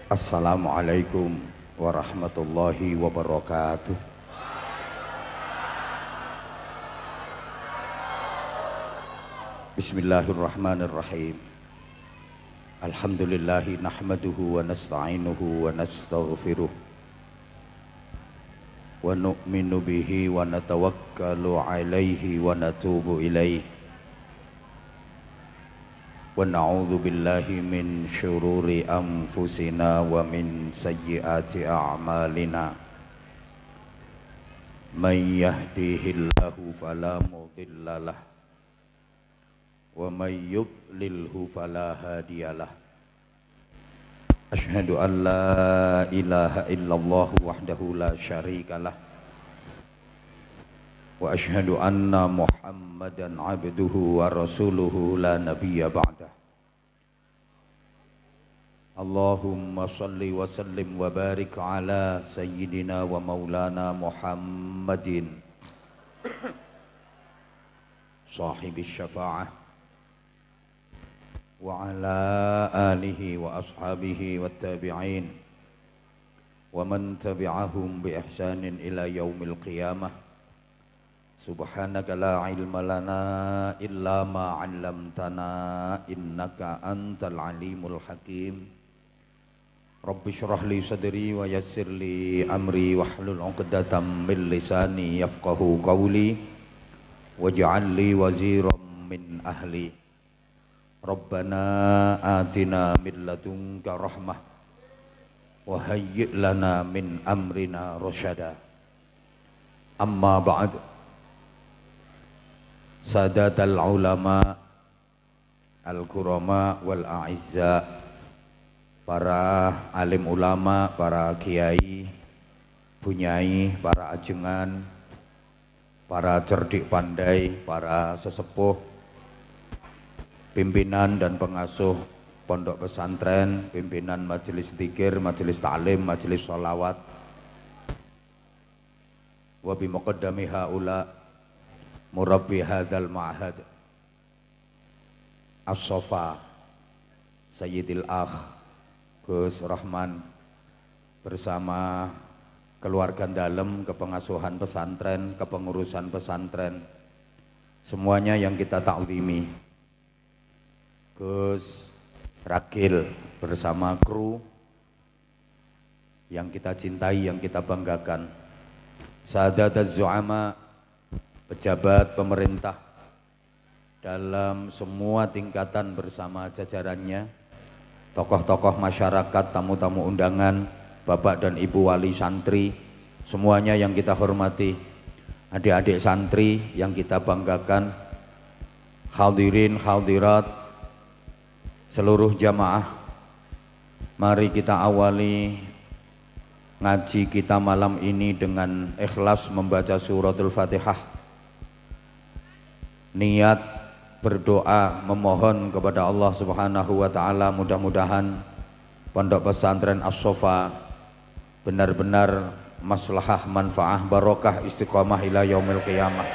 Assalamualaikum warahmatullahi wabarakatuh. Bismillahirrahmanirrahim. Alhamdulillahi nahmaduhu wa nasta'inuhu wa nastaghfiruh wa nu'minu bihi wa natawakkalu alaihi wa natubu ilaihi wa na'udzu billahi min syururi anfusina wa min sayyiati a'malina. May yahdihillahu fala mudhillalah wa may yudlilhu fala hadiyalah. Asyhadu an la ilaha illallah wahdahu la syarikalah wa asyhadu anna Muhammadan abduhu wa rasuluhu la nabiyya ba'dah. Allahumma salli wa sallim wa barik ala sayyidina wa maulana Muhammadin sahibis syafa'ah wa ala alihi wa ashabihi wa tabi'in wa man tabi'ahum bi ihsanin ila yaumil qiyamah. Subhanaka la ilma lana illa ma 'allamtana innaka antal alimul hakim. Rabbi shrah li sadri wa yassir li amri wahlul 'uqdatam min lisani yafqahu qawli waj'al li waziran min ahli. Rabbana atina min ladunka rahmah wa hayyi' lana min amrina rasyada. Amma ba'd. Sadatul ulama al-kurama wal a'izza, para alim ulama, para kiai, bunyai, para ajengan, para cerdik pandai, para sesepuh, pimpinan dan pengasuh pondok pesantren, pimpinan majelis dzikir, majelis ta'lim, majelis sholawat, wa bi muqaddami haula murabbi hadzal ma'had As-Sofa Sayyidil Akh Gus Rahman bersama keluarga dalem, kepengasuhan pesantren, kepengurusan pesantren, semuanya yang kita ta'zimi. Gus Rakil bersama kru yang kita cintai, yang kita banggakan, Sadatuz Zu'ama, pejabat pemerintah dalam semua tingkatan bersama jajarannya, tokoh-tokoh masyarakat, tamu-tamu undangan, bapak dan ibu wali santri, semuanya yang kita hormati, adik-adik santri yang kita banggakan, hadirin hadirat, seluruh jamaah. Mari kita awali ngaji kita malam ini dengan ikhlas membaca suratul Fatihah. Niat berdoa memohon kepada Allah Subhanahu wa taala, mudah-mudahan pondok pesantren As-Sofa benar-benar maslahah, manfaah, barokah, istiqomah ila yaumil qiyamah.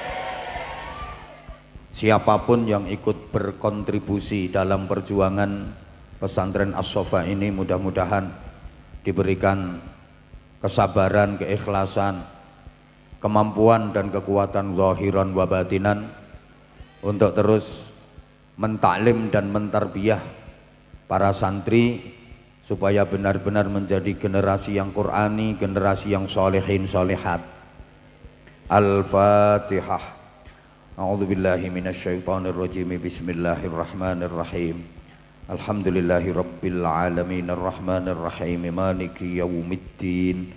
Siapapun yang ikut berkontribusi dalam perjuangan pesantren As-Sofa ini, mudah-mudahan diberikan kesabaran, keikhlasan, kemampuan dan kekuatan zahiran wa batinan untuk terus mentaklim dan mentarbiyah para santri supaya benar-benar menjadi generasi yang Qur'ani, generasi yang solehin solehat. Al-Fatihah. A'udzubillahi minasyaitonirrajim. Bismillahirrahmanirrahim. Alhamdulillahi rabbil alamin arrahmanirrahim maliki yaumiddin.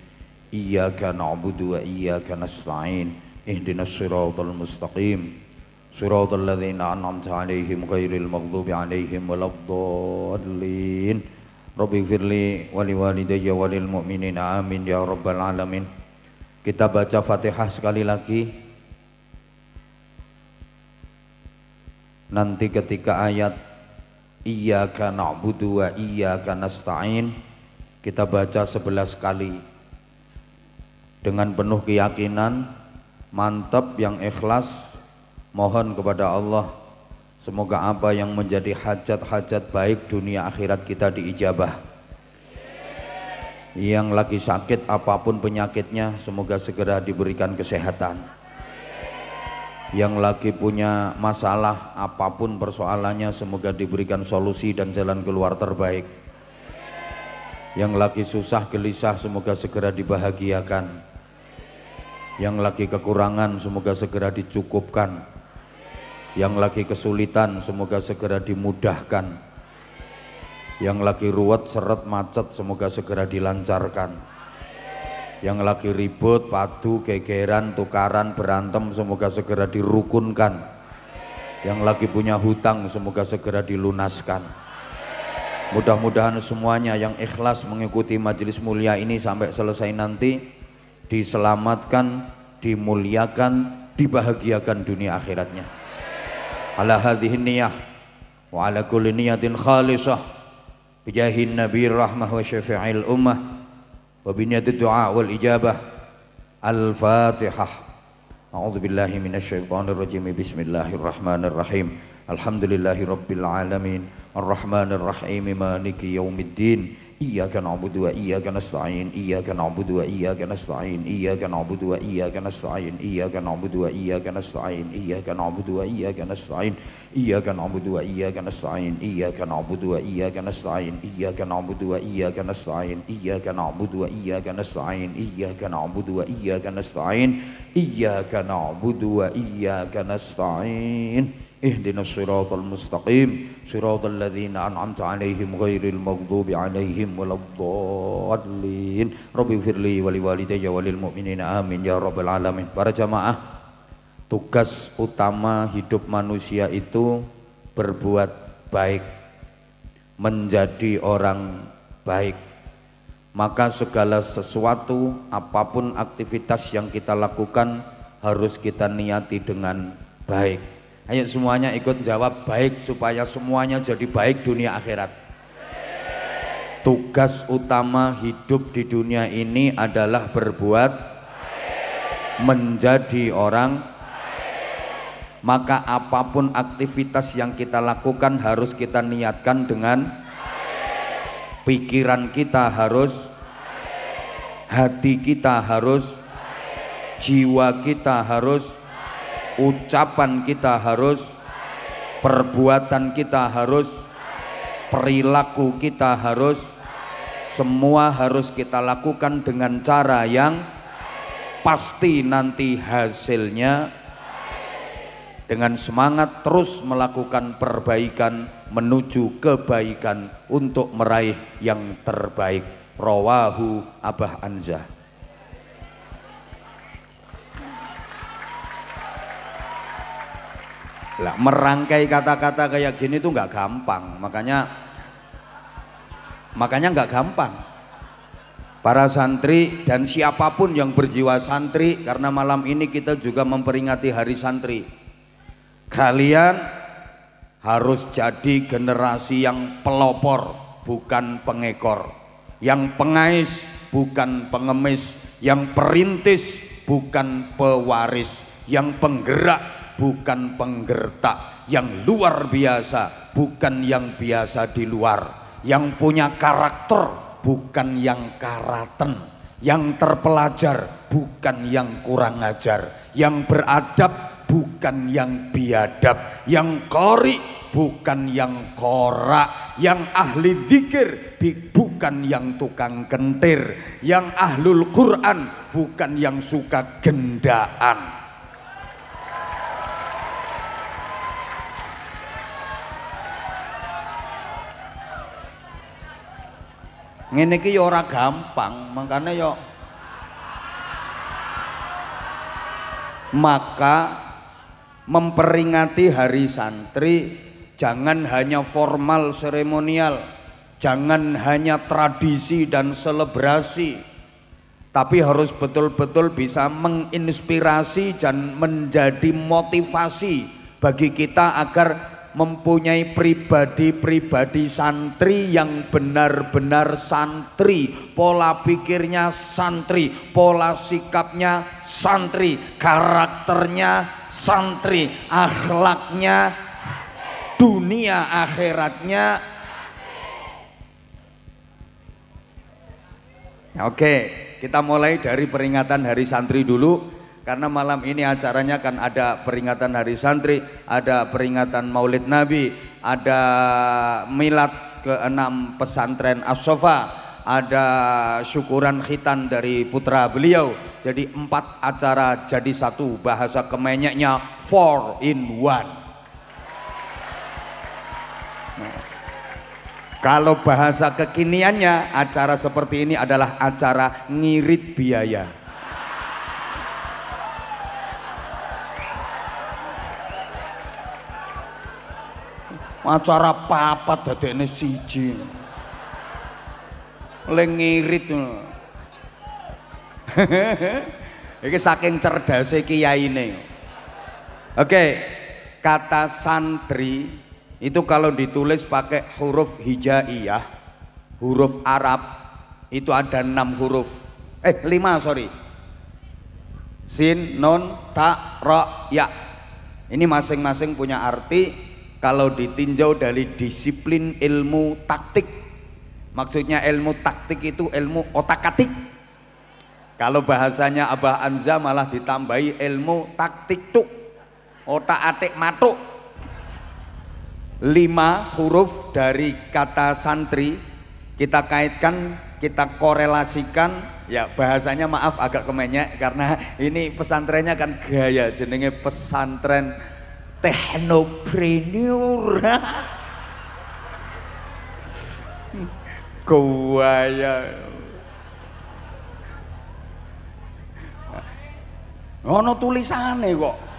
Iyyaka na'budu wa iyyaka nasta'in. Ihdinas siratal mustaqim. Siratal ladzina an'amta 'alaihim ghairil maghdubi 'alaihim waladdallin. Rabbighfirli wa liwalidayya wa lil mu'minina amin ya rabbal alamin. Kita baca Fatihah sekali lagi. Nanti ketika ayat Iyyaka na'budu wa iyyaka nasta'in kita baca 11 kali dengan penuh keyakinan, mantap, yang ikhlas. Mohon kepada Allah semoga apa yang menjadi hajat-hajat baik dunia akhirat kita diijabah. Yang lagi sakit apapun penyakitnya semoga segera diberikan kesehatan. Yang lagi punya masalah apapun persoalannya semoga diberikan solusi dan jalan keluar terbaik. Yang lagi susah gelisah semoga segera dibahagiakan. Yang lagi kekurangan semoga segera dicukupkan. Yang lagi kesulitan semoga segera dimudahkan. Yang lagi ruwet, seret, macet semoga segera dilancarkan. Yang lagi ribut, padu, gegeran, tukaran, berantem semoga segera dirukunkan. Yang lagi punya hutang semoga segera dilunaskan. Mudah-mudahan semuanya yang ikhlas mengikuti majelis mulia ini sampai selesai nanti diselamatkan, dimuliakan, dibahagiakan dunia akhiratnya. Ala hadhihi niyah wa ala kulli niyatin khalisah bijahin nabiyir rahmah wa syafi'il ummah wa biniyatid du'a wal ijabah. Al-Fatihah. A'udzu billahi minasyaitonir rajim. Bismillahirrahmanirrahim. Alhamdulillahi rabbil alamin. Arrahmanir rahim. Maliki yaumiddin. Iyyaka na'budu wa iyyaka nasta'in. Iyyaka na'budu wa iyyaka nasta'in. Iyyaka na'budu wa iyyaka nasta'in. Iyyaka na'budu wa iyyaka nasta'in. Iyyaka na'budu wa iyyaka nasta'in. Iyyaka na'budu wa iyyaka nasta'in. Iyyaka na'budu wa iyyaka nasta'in. Iyyaka na'budu wa iyyaka nasta'in. Iyyaka na'budu wa iyyaka nasta'in. Iyyaka na'budu wa iyyaka nasta'in. Iyyaka na'budu wa iyyaka nasta'in. Ihdinas siratal mustaqim siratal ladzina an'amta 'alaihim ghairil maghdubi 'alaihim waladdallin. Rabbi firli wa liwalidayya walil mu'minina amin ya rabbal alamin. Para jamaah, tugas utama hidup manusia itu berbuat baik, menjadi orang baik. Maka segala sesuatu, apapun aktivitas yang kita lakukan harus kita niati dengan baik. Ayo semuanya ikut jawab baik supaya semuanya jadi baik dunia akhirat. Tugas utama hidup di dunia ini adalah berbuat menjadi orang. Maka apapun aktivitas yang kita lakukan harus kita niatkan dengan pikiran kita harus, hati kita harus, jiwa kita harus, ucapan kita harus, perbuatan kita harus, perilaku kita harus, semua harus kita lakukan dengan cara yang pasti nanti hasilnya dengan semangat terus melakukan perbaikan menuju kebaikan untuk meraih yang terbaik. Rawahu Abah Anzah. Lah, merangkai kata-kata kayak gini tuh nggak gampang, makanya nggak gampang. Para santri dan siapapun yang berjiwa santri, karena malam ini kita juga memperingati Hari Santri, kalian harus jadi generasi yang pelopor bukan pengekor, yang pengais bukan pengemis, yang perintis bukan pewaris, yang penggerak bukan penggertak, yang luar biasa bukan yang biasa di luar, yang punya karakter bukan yang karaten, yang terpelajar bukan yang kurang ajar, yang beradab bukan yang biadab, yang qori bukan yang korak, yang ahli zikir bukan yang tukang kentir, yang ahlul Quran bukan yang suka gendaan. Ngene iki ya ora gampang, makanya ya maka memperingati Hari Santri jangan hanya formal seremonial, jangan hanya tradisi dan selebrasi, tapi harus betul-betul bisa menginspirasi dan menjadi motivasi bagi kita agar mempunyai pribadi-pribadi santri yang benar-benar santri, pola pikirnya santri, pola sikapnya santri, karakternya santri, akhlaknya, dunia akhiratnya. Oke, kita mulai dari peringatan Hari Santri dulu. Karena malam ini acaranya kan ada peringatan Hari Santri, ada peringatan Maulid Nabi, ada milad ke-6 pesantren As-Sofa, ada syukuran khitan dari putra beliau. Jadi 4 acara jadi satu, bahasa kemenyeknya 4 in 1. Kalau bahasa kekiniannya, acara seperti ini adalah acara ngirit biaya. Acara papat dadekne siji. Lengirit. Iki saking cerdasnya kiyaine. Oke, kata santri itu kalau ditulis pakai huruf hijaiyah, huruf Arab itu ada 6 huruf. 5 sorry. Sin, nun, ta, ra, ya. Ini masing-masing punya arti. Kalau ditinjau dari disiplin ilmu taktik, maksudnya ilmu taktik itu ilmu otak-atik. Kalau bahasanya Abah Anza malah ditambahi ilmu taktik tuk, otak-atik matuk. 5 huruf dari kata santri kita kaitkan, kita korelasikan. Ya bahasanya maaf agak kemenyek karena ini pesantrennya kan gaya, jenenge pesantren teknopreneur. Gaya. Ono tulisane kok.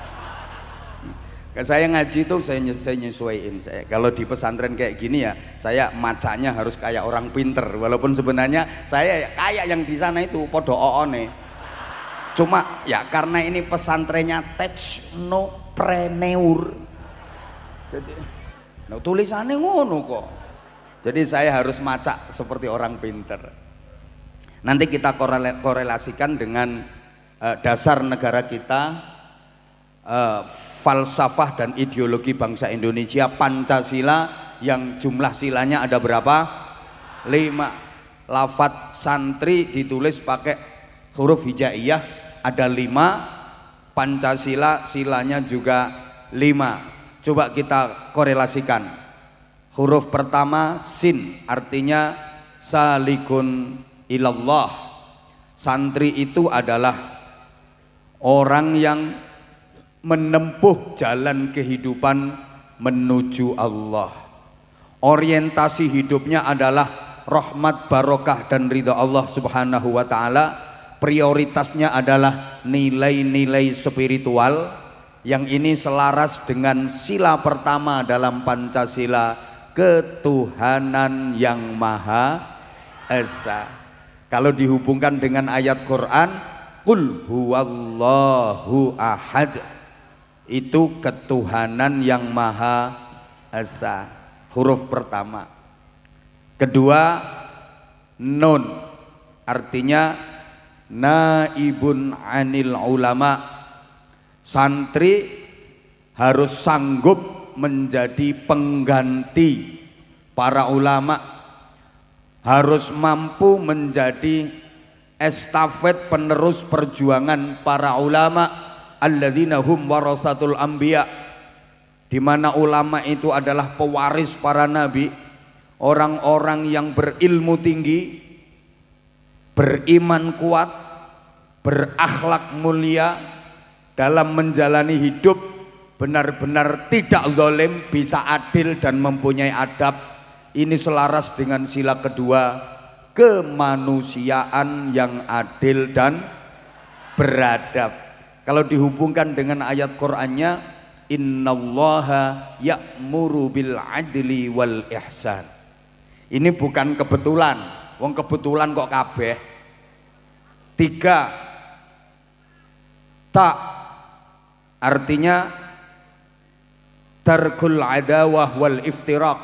Saya ngaji tuh saya nyesuaiin saya. Kalau di pesantren kayak gini ya, saya macanya harus kayak orang pinter. Walaupun sebenarnya saya kayak yang di sana itu podo oone. Cuma ya karena ini pesantrennya teknopreneur. Jadi tulisannya ngono kok. Jadi saya harus maca seperti orang pinter. Nanti kita korelasikan dengan dasar negara kita, falsafah dan ideologi bangsa Indonesia, Pancasila, yang jumlah silanya ada berapa? 5. Lafadz santri ditulis pakai huruf hijaiyah ada 5, Pancasila silanya juga 5. Coba kita korelasikan. Huruf pertama sin, artinya salikun ilallah. Santri itu adalah orang yang menempuh jalan kehidupan menuju Allah. Orientasi hidupnya adalah rahmat, barokah dan ridha Allah Subhanahu wa taala. Prioritasnya adalah nilai-nilai spiritual yang ini selaras dengan sila pertama dalam Pancasila, ketuhanan yang Maha Esa. Kalau dihubungkan dengan ayat Quran, qul huwallahu ahad, itu ketuhanan yang Maha Esa, huruf pertama. Kedua, nun, artinya naibun anil ulama. Santri harus sanggup menjadi pengganti para ulama, harus mampu menjadi estafet penerus perjuangan para ulama, alladzina hum warasatul anbiya, di mana ulama itu adalah pewaris para nabi, orang-orang yang berilmu tinggi, beriman kuat, berakhlak mulia, dalam menjalani hidup benar-benar tidak zalim, bisa adil dan mempunyai adab. Ini selaras dengan sila kedua, kemanusiaan yang adil dan beradab. Kalau dihubungkan dengan ayat Qur'annya, innallaha ya'muru bil adli wal ihsan. Ini bukan kebetulan, wong kebetulan kok kabeh. 3, tak, artinya tarkul adawah wal iftiraq.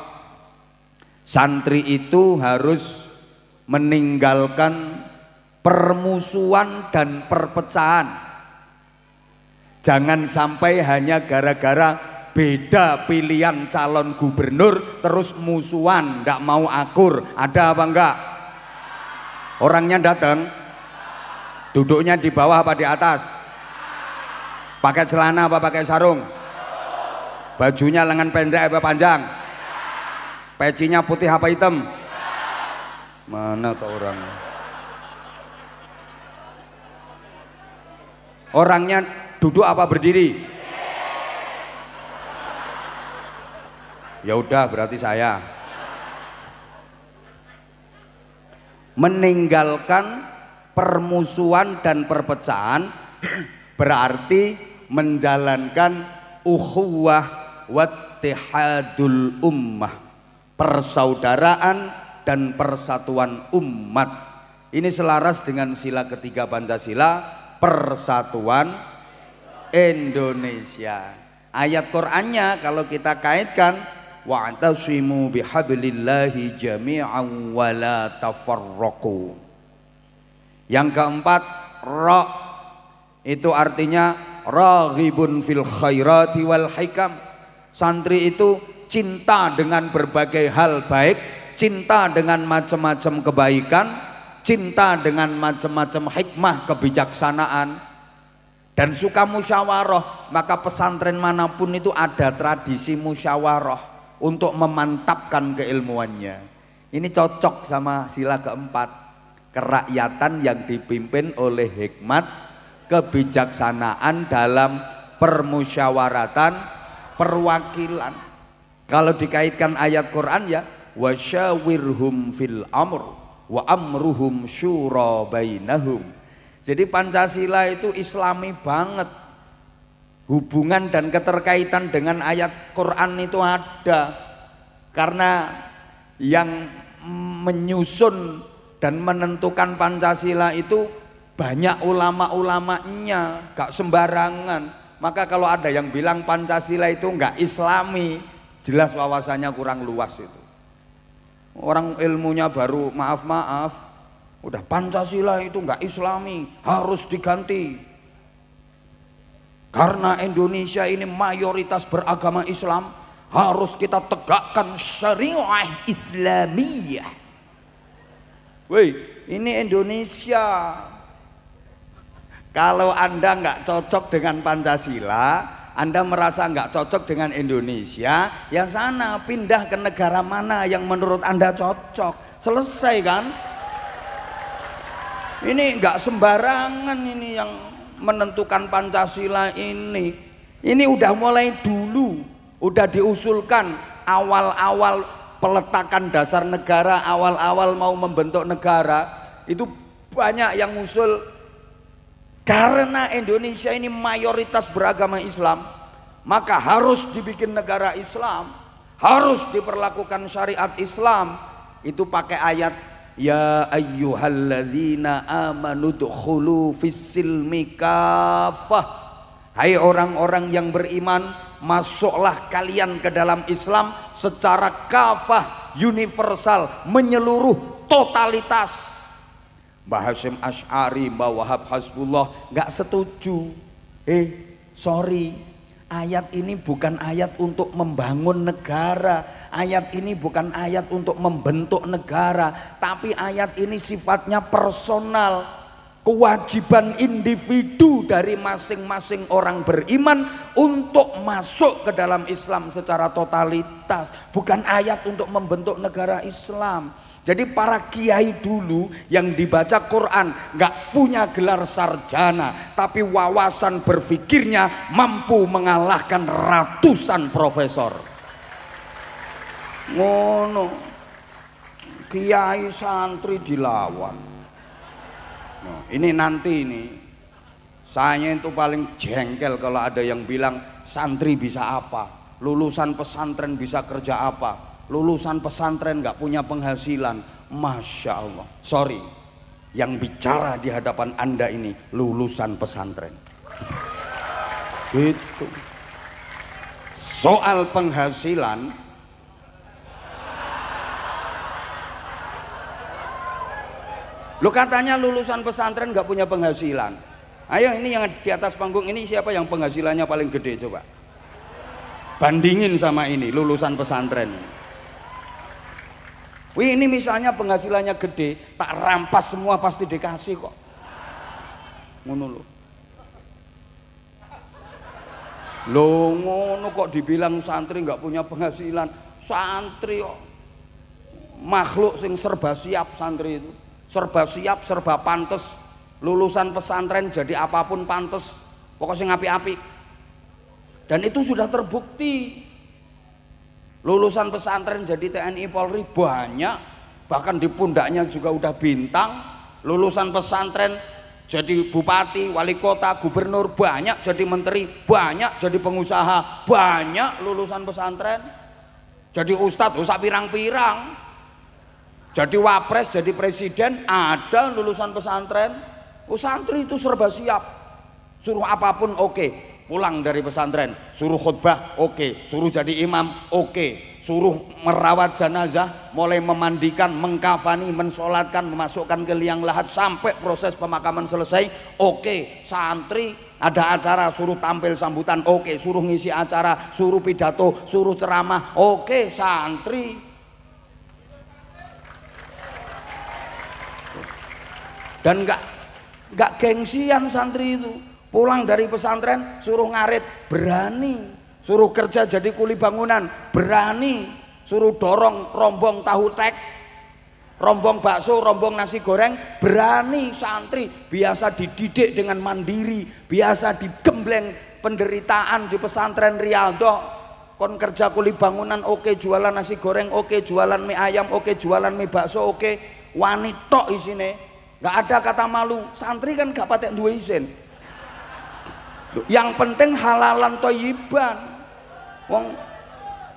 Santri itu harus meninggalkan permusuhan dan perpecahan. Jangan sampai hanya gara-gara beda pilihan calon gubernur terus musuhan, nggak mau akur. Ada apa enggak? Orangnya datang, duduknya di bawah apa di atas? Pakai celana apa pakai sarung? Bajunya lengan pendek apa panjang? Pecinya putih apa hitam? Mana tuh orangnya? Orangnya duduk apa berdiri? Ya udah, berarti saya. Meninggalkan permusuhan dan perpecahan berarti menjalankan ukhuwah wattihadul ummah, persaudaraan dan persatuan umat. Ini selaras dengan sila ketiga Pancasila, persatuan Indonesia. Ayat Qur'annya kalau kita kaitkan, wa'tasimu bihablillahi jami'an wa la tafarraqu. Yang keempat, ra itu artinya raghibun fil khairati wal hikam. Santri itu cinta dengan berbagai hal baik, cinta dengan macam-macam kebaikan, cinta dengan macam-macam hikmah kebijaksanaan, dan suka musyawarah. Maka pesantren manapun itu ada tradisi musyawarah untuk memantapkan keilmuannya. Ini cocok sama sila keempat, kerakyatan yang dipimpin oleh hikmat, kebijaksanaan dalam permusyawaratan, perwakilan. Kalau dikaitkan ayat Quran ya, wasyawirhum fil amr wa amruhum syura bainahum. Jadi Pancasila itu islami banget. Hubungan dan keterkaitan dengan ayat Quran itu ada, karena yang menyusun dan menentukan Pancasila itu banyak ulama-ulamanya, gak sembarangan. Maka kalau ada yang bilang Pancasila itu gak islami, jelas wawasannya kurang luas itu. Orang ilmunya baru maaf-maaf, udah Pancasila itu gak islami, harus diganti. Karena Indonesia ini mayoritas beragama Islam, harus kita tegakkan syariah Islamiyah. Woi, ini Indonesia. Kalau Anda nggak cocok dengan Pancasila, Anda merasa nggak cocok dengan Indonesia, ya sana pindah ke negara mana yang menurut Anda cocok. Selesai kan? Ini nggak sembarangan ini yang menentukan Pancasila ini. Ini udah mulai dulu, udah diusulkan awal-awal peletakan dasar negara, awal-awal mau membentuk negara, itu banyak yang usul. Karena Indonesia ini mayoritas beragama Islam, maka harus dibikin negara Islam, harus diperlakukan syariat Islam. Itu pakai ayat ya ayyuhalladzina amanu dukhulu fissilmi kafah. Hai orang-orang yang beriman, masuklah kalian ke dalam Islam secara kafah, universal, menyeluruh, totalitas. Mbah Hasyim Asy'ari, Mbah Wahab Hasbullah nggak setuju. Sorry, ayat ini bukan ayat untuk membangun negara, ayat ini bukan ayat untuk membentuk negara, tapi ayat ini sifatnya personal, kewajiban individu dari masing-masing orang beriman untuk masuk ke dalam Islam secara totalitas, bukan ayat untuk membentuk negara Islam. Jadi para kiai dulu yang dibaca Quran nggak punya gelar sarjana, tapi wawasan berpikirnya mampu mengalahkan ratusan profesor. Ngono, kiai santri dilawan. Nah, ini nanti ini saya itu paling jengkel kalau ada yang bilang santri bisa apa, lulusan pesantren bisa kerja apa. Lulusan pesantren nggak punya penghasilan. Masya Allah, sorry, yang bicara di hadapan Anda ini lulusan pesantren. Itu soal penghasilan, lu katanya lulusan pesantren nggak punya penghasilan. Ayo, ini yang di atas panggung ini siapa yang penghasilannya paling gede, coba bandingin sama ini lulusan pesantren. Wih, ini misalnya penghasilannya gede, tak rampas semua pasti dikasih kok. Ngono lho. Loh ngono kok dibilang santri nggak punya penghasilan. Santri kok makhluk sing serba siap santri itu. Serba siap, serba pantes. Lulusan pesantren jadi apapun pantes. Pokoknya sing api-api. Dan itu sudah terbukti. Lulusan pesantren jadi TNI Polri banyak, bahkan di pundaknya juga udah bintang. Lulusan pesantren jadi bupati, wali kota, gubernur banyak, jadi menteri banyak, jadi pengusaha banyak. Lulusan pesantren jadi ustadz, usah pirang-pirang, jadi wapres, jadi presiden ada lulusan pesantren. Santri itu serba siap, suruh apapun oke. Pulang dari pesantren suruh khutbah oke, suruh jadi imam oke, suruh merawat jenazah, mulai memandikan, mengkafani, mensolatkan, memasukkan ke liang lahat sampai proses pemakaman selesai oke. Santri ada acara suruh tampil sambutan oke, suruh ngisi acara, suruh pidato, suruh ceramah oke. Santri dan nggak gengsian santri itu. Pulang dari pesantren suruh ngarit berani, suruh kerja jadi kuli bangunan berani, suruh dorong rombong tahu tek, rombong bakso, rombong nasi goreng berani. Santri biasa dididik dengan mandiri, biasa digembleng penderitaan di pesantren Riyadhah. Kon kerja kuli bangunan oke, jualan nasi goreng oke, jualan mie ayam oke, jualan mie bakso oke, wanita isine nggak ada kata malu. Santri kan gak patek duwe izin. Yang penting halalan thayyiban. Wong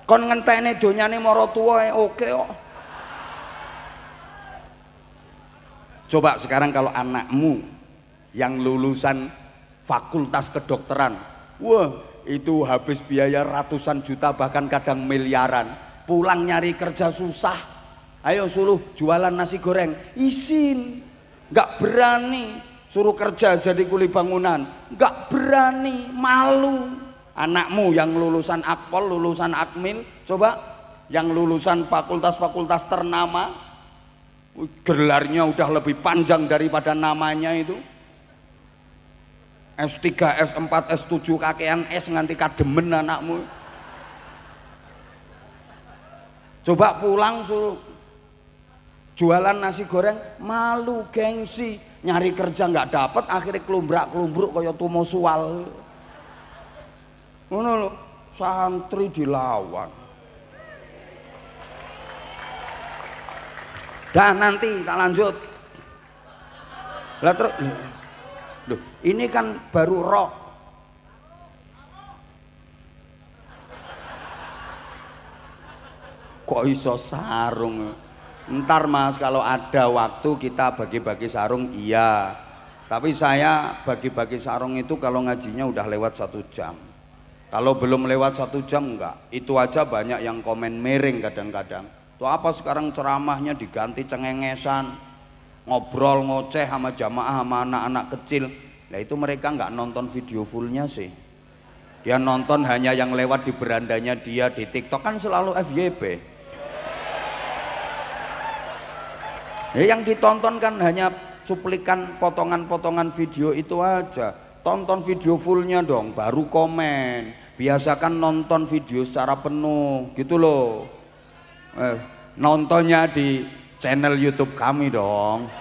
kon ngenteni donyane mara tuwa oke kok. Coba sekarang kalau anakmu yang lulusan fakultas kedokteran, wah itu habis biaya ratusan juta bahkan kadang miliaran, pulang nyari kerja susah. Ayo suruh jualan nasi goreng, izin, nggak berani. Suruh kerja jadi kuli bangunan, nggak berani, malu. Anakmu yang lulusan Akpol, lulusan Akmil, coba yang lulusan fakultas-fakultas ternama, gelarnya udah lebih panjang daripada namanya itu. S3, S4, S7, kakean S nganti kademen anakmu. Coba pulang suruh jualan nasi goreng, malu, gengsi. Nyari kerja nggak dapat, akhirnya kelumbrak-kelumbruk kaya tumosual. Ngono lho, santri dilawan. Dan nanti tak lanjut. Lah terus loh, ini kan baru roh. Kok iso sarung? Ntar Mas kalau ada waktu kita bagi-bagi sarung iya, tapi saya bagi-bagi sarung itu kalau ngajinya udah lewat 1 jam, kalau belum lewat 1 jam enggak. Itu aja banyak yang komen miring kadang-kadang tuh apa sekarang ceramahnya diganti cengengesan, ngobrol ngoceh sama jamaah sama anak-anak kecil. Nah itu mereka nggak nonton video fullnya sih, dia nonton hanya yang lewat di berandanya dia di TikTok, kan selalu FYP. Ya, yang ditonton kan hanya cuplikan potongan-potongan video itu aja. Tonton video fullnya dong, baru komen. Biasakan nonton video secara penuh, gitu loh. Nontonnya di channel YouTube kami dong.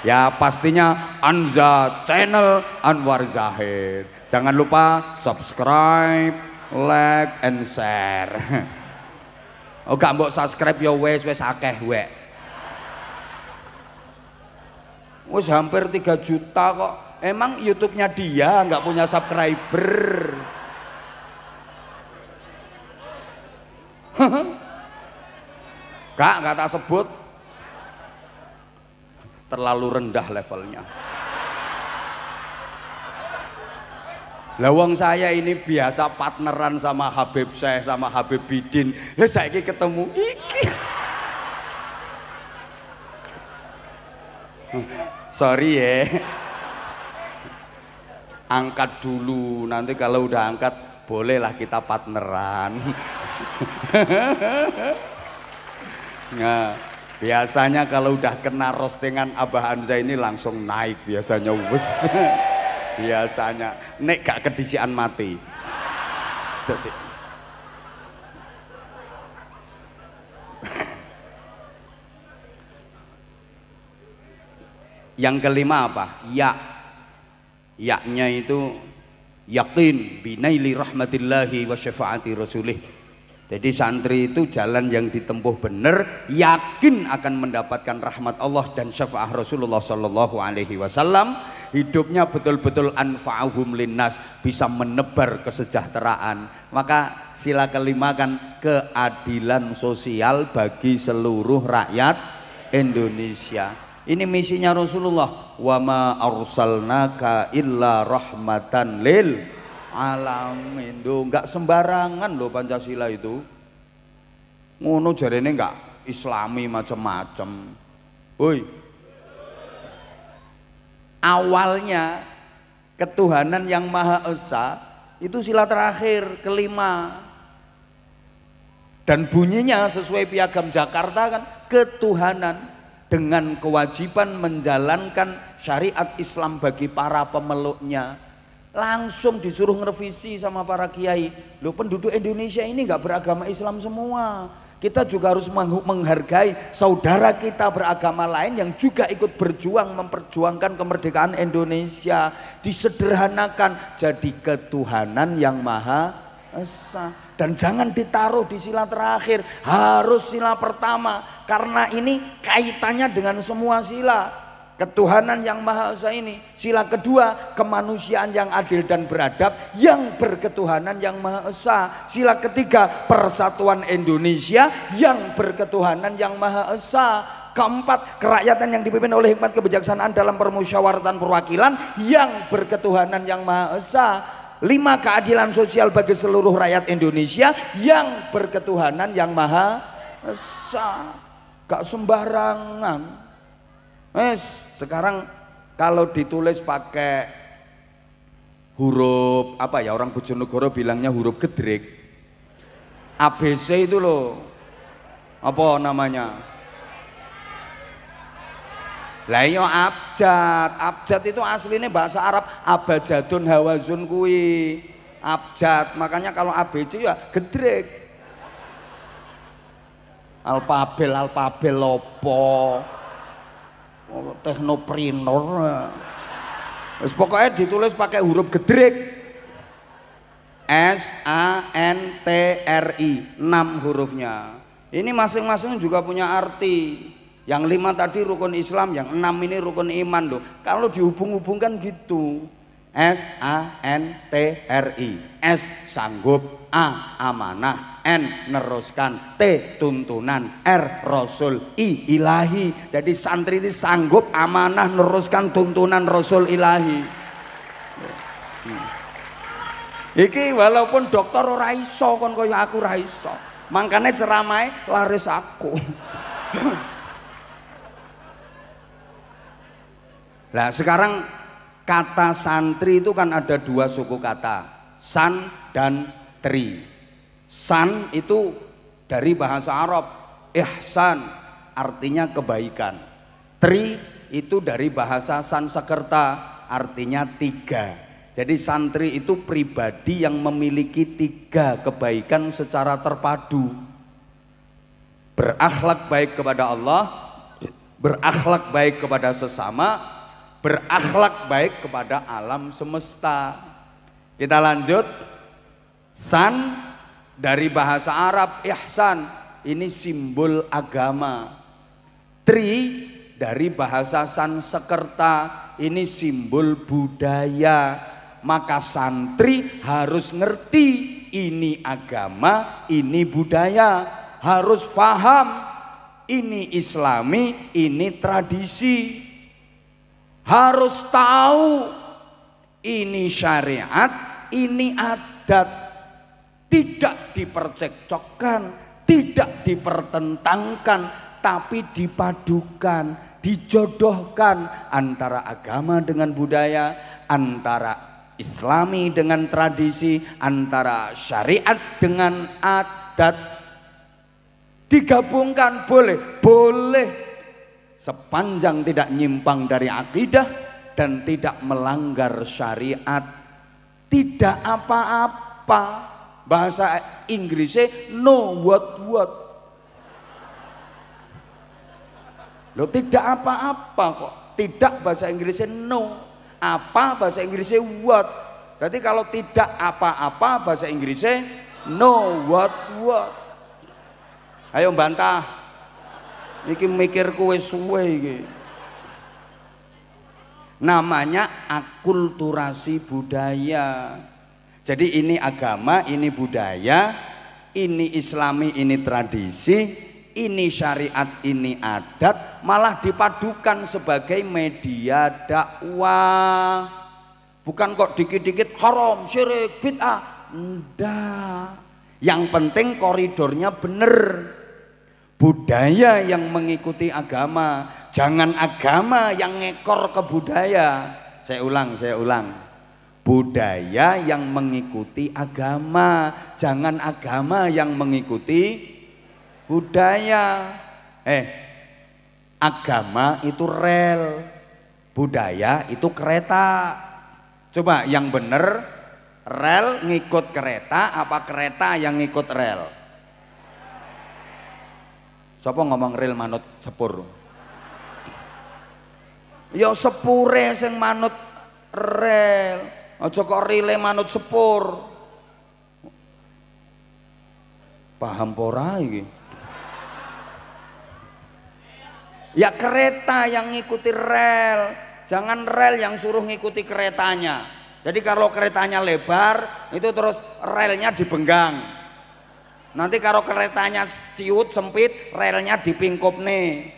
Ya pastinya Anza Channel Anwar Zahid. Jangan lupa subscribe, like, and share. Oh gak mbok subscribe ya wes akeh wek. Wes hampir 3 juta kok. Emang YouTube-nya dia nggak punya subscriber. Gak tak sebut. Terlalu rendah levelnya. Lawang saya ini biasa partneran sama Habib Syekh sama Habib Bidin. Lah saiki ketemu iki. Sorry ya. Angkat dulu, nanti kalau udah angkat bolehlah kita partneran. Nah, Biasanya kalau udah kena roastingan Abah Hamzah ini langsung naik biasanya wes. Biasanya nek gak kedisian mati. Yang kelima apa? Yaknya itu yakin binaili rahmatillahi wa syafaati rasulih. Jadi santri itu jalan yang ditempuh benar, yakin akan mendapatkan rahmat Allah dan syafaat Rasulullah Sallallahu Alaihi Wasallam. Hidupnya betul-betul anfa'uhum linnas, bisa menebar kesejahteraan. Maka sila kelima kan keadilan sosial bagi seluruh rakyat Indonesia. Ini misinya Rasulullah. Wa ma arsalnaka illa rahmatan lil alamin. Enggak sembarangan loh Pancasila itu. Ngono jarene enggak islami macam-macam. Woi. Awalnya ketuhanan yang Maha Esa itu sila terakhir kelima. Dan bunyinya sesuai Piagam Jakarta kan, ketuhanan dengan kewajiban menjalankan syariat Islam bagi para pemeluknya. Langsung disuruh ngerevisi sama para kiai. Loh, penduduk Indonesia ini nggak beragama Islam semua. Kita juga harus menghargai saudara kita beragama lain yang juga ikut berjuang memperjuangkan kemerdekaan Indonesia. Disederhanakan jadi ketuhanan yang Maha Esa. Dan jangan ditaruh di sila terakhir, harus sila pertama, karena ini kaitannya dengan semua sila. Ketuhanan yang Maha Esa ini. Sila kedua, kemanusiaan yang adil dan beradab yang berketuhanan yang Maha Esa. Sila ketiga, persatuan Indonesia yang berketuhanan yang Maha Esa. Keempat, kerakyatan yang dipimpin oleh hikmat kebijaksanaan dalam permusyawaratan perwakilan yang berketuhanan yang Maha Esa. 5, keadilan sosial bagi seluruh rakyat Indonesia yang berketuhanan yang Maha Esa. Gak sembarangan. Sekarang kalau ditulis pakai huruf apa ya, orang Bojonegoro bilangnya huruf gedrik, ABC itu loh, apa namanya? Lah iya abjad itu aslinya bahasa Arab, abajadun hawazun kui abjad, makanya kalau ABC ya gedrik. Alpabel lopo teknopreneur. Pokoknya ditulis pakai huruf gedrik. SANTRI, 6 hurufnya. Ini masing-masing juga punya arti. Yang 5 tadi rukun Islam, yang 6 ini rukun iman loh. Kalau dihubung-hubungkan gitu. SANTRI. S sanggup, A amanah, N neruskan, T tuntunan, R rasul, I ilahi. Jadi santri ini sanggup, amanah, neruskan tuntunan rasul ilahi. Iki walaupun dokter ora iso kon kaya aku ora iso. Mangkane ceramahe laris aku. Nah sekarang kata santri itu kan ada 2 suku kata, san dan tri. San itu dari bahasa Arab, ihsan artinya kebaikan. Tri itu dari bahasa Sanskerta artinya 3. Jadi santri itu pribadi yang memiliki 3 kebaikan secara terpadu. Berakhlak baik kepada Allah, berakhlak baik kepada sesama, berakhlak baik kepada alam semesta. Kita lanjut. San dari bahasa Arab, ihsan, ini simbol agama. Tri dari bahasa Sanskerta, ini simbol budaya. Maka santri harus ngerti ini agama, ini budaya. Harus paham ini islami, ini tradisi. Harus tahu ini syariat, ini adat. Tidak dipercekcokkan, tidak dipertentangkan, tapi dipadukan, dijodohkan antara agama dengan budaya, antara islami dengan tradisi, antara syariat dengan adat. Digabungkan boleh, boleh. Sepanjang tidak nyimpang dari akidah dan tidak melanggar syariat, tidak apa-apa. Bahasa Inggrisnya no what. Loh, tidak apa-apa kok. Tidak bahasa Inggrisnya no. Apa bahasa Inggrisnya what. Berarti kalau tidak apa-apa bahasa Inggrisnya no what. Ayo bantah. Iki mikirku wis suwe iki. Namanya akulturasi budaya. Jadi ini agama, ini budaya, ini islami, ini tradisi, ini syariat, ini adat, malah dipadukan sebagai media dakwah. Bukan kok dikit-dikit haram, syirik, bid'ah. Enggak. Yang penting koridornya bener. Budaya yang mengikuti agama, jangan agama yang ngekor ke budaya. Saya ulang. Budaya yang mengikuti agama, jangan agama yang mengikuti budaya. Agama itu rel, budaya itu kereta. Coba yang bener, rel ngikut kereta apa kereta yang ngikut rel? Siapa ngomong rel manut sepur? Ya sepure sing manut rel, aja kok rile manut sepur. Paham pora iki? Ya kereta yang ngikuti rel, jangan rel yang suruh ngikuti keretanya. Jadi kalau keretanya lebar, itu terus relnya dibenggang. Nanti kalau keretanya ciut sempit, relnya dipingkup nih.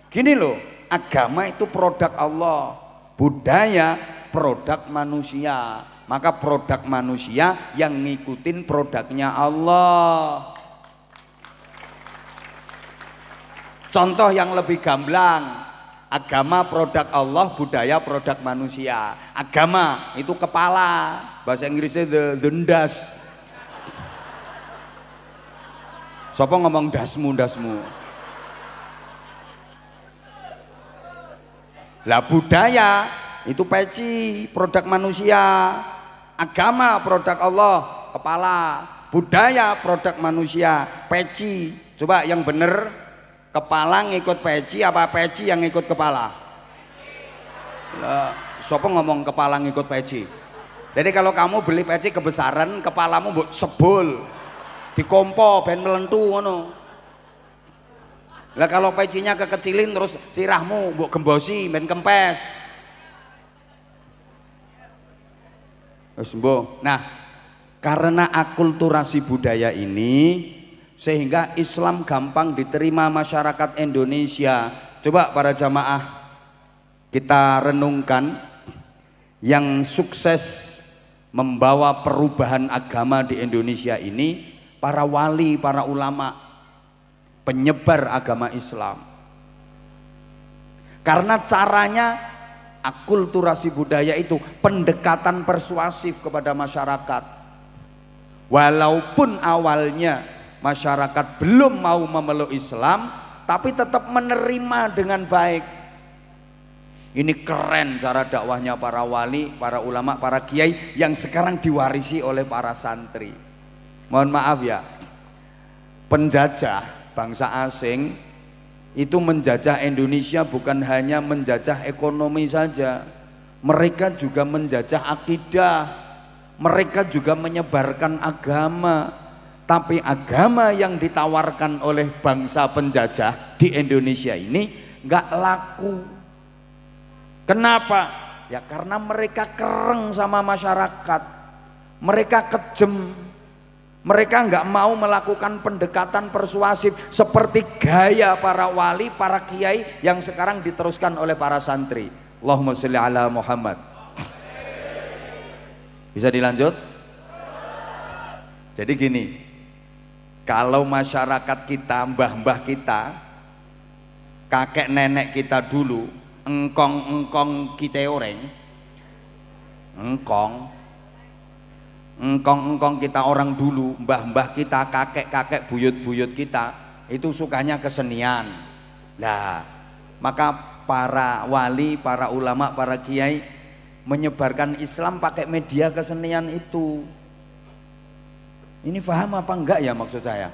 Gini loh, agama itu produk Allah, budaya produk manusia. Maka produk manusia yang ngikutin produknya Allah. Contoh yang lebih gamblang, agama produk Allah, budaya produk manusia. Agama itu kepala, bahasa Inggrisnya the ndas. Siapa ngomong dasmu? Lah budaya itu peci, produk manusia. Agama produk Allah, kepala. Budaya produk manusia, peci. Coba yang bener, kepala ngikut peci apa peci yang ngikut kepala? Lah, siapa ngomong kepala ngikut peci? Jadi kalau kamu beli peci kebesaran, kepalamu mbok sebul. Dikompo ben melentu ngono. Lah kalau pecinya kekecilin terus sirahmu mbok gembosi ben kempes. Wis mbok. Nah, karena akulturasi budaya ini sehingga Islam gampang diterima masyarakat Indonesia. Coba para jamaah kita renungkan yang sukses membawa perubahan agama di Indonesia ini, para wali, para ulama, penyebar agama Islam. Karena caranya akulturasi budaya itu pendekatan persuasif kepada masyarakat. Walaupun awalnya masyarakat belum mau memeluk Islam, tapi tetap menerima dengan baik. Ini keren cara dakwahnya para wali, para ulama, para kiai yang sekarang diwarisi oleh para santri. Mohon maaf ya, penjajah bangsa asing itu menjajah Indonesia bukan hanya menjajah ekonomi saja, mereka juga menjajah akidah, mereka juga menyebarkan agama. Tapi agama yang ditawarkan oleh bangsa penjajah di Indonesia ini nggak laku. Kenapa? Ya karena mereka kereng sama masyarakat, mereka kejem. Mereka nggak mau melakukan pendekatan persuasif seperti gaya para wali, para kiai yang sekarang diteruskan oleh para santri. Allahumma sholli ala Muhammad. Bisa dilanjut? Jadi gini, kalau masyarakat kita, mbah-mbah kita, kakek nenek kita dulu, engkong-engkong kita orang, engkong kita orang dulu, mbah-mbah kita, kakek-kakek, buyut-buyut kita, itu sukanya kesenian. Nah, maka para wali, para ulama, para kiai menyebarkan Islam pakai media kesenian itu. Ini paham apa enggak ya maksud saya?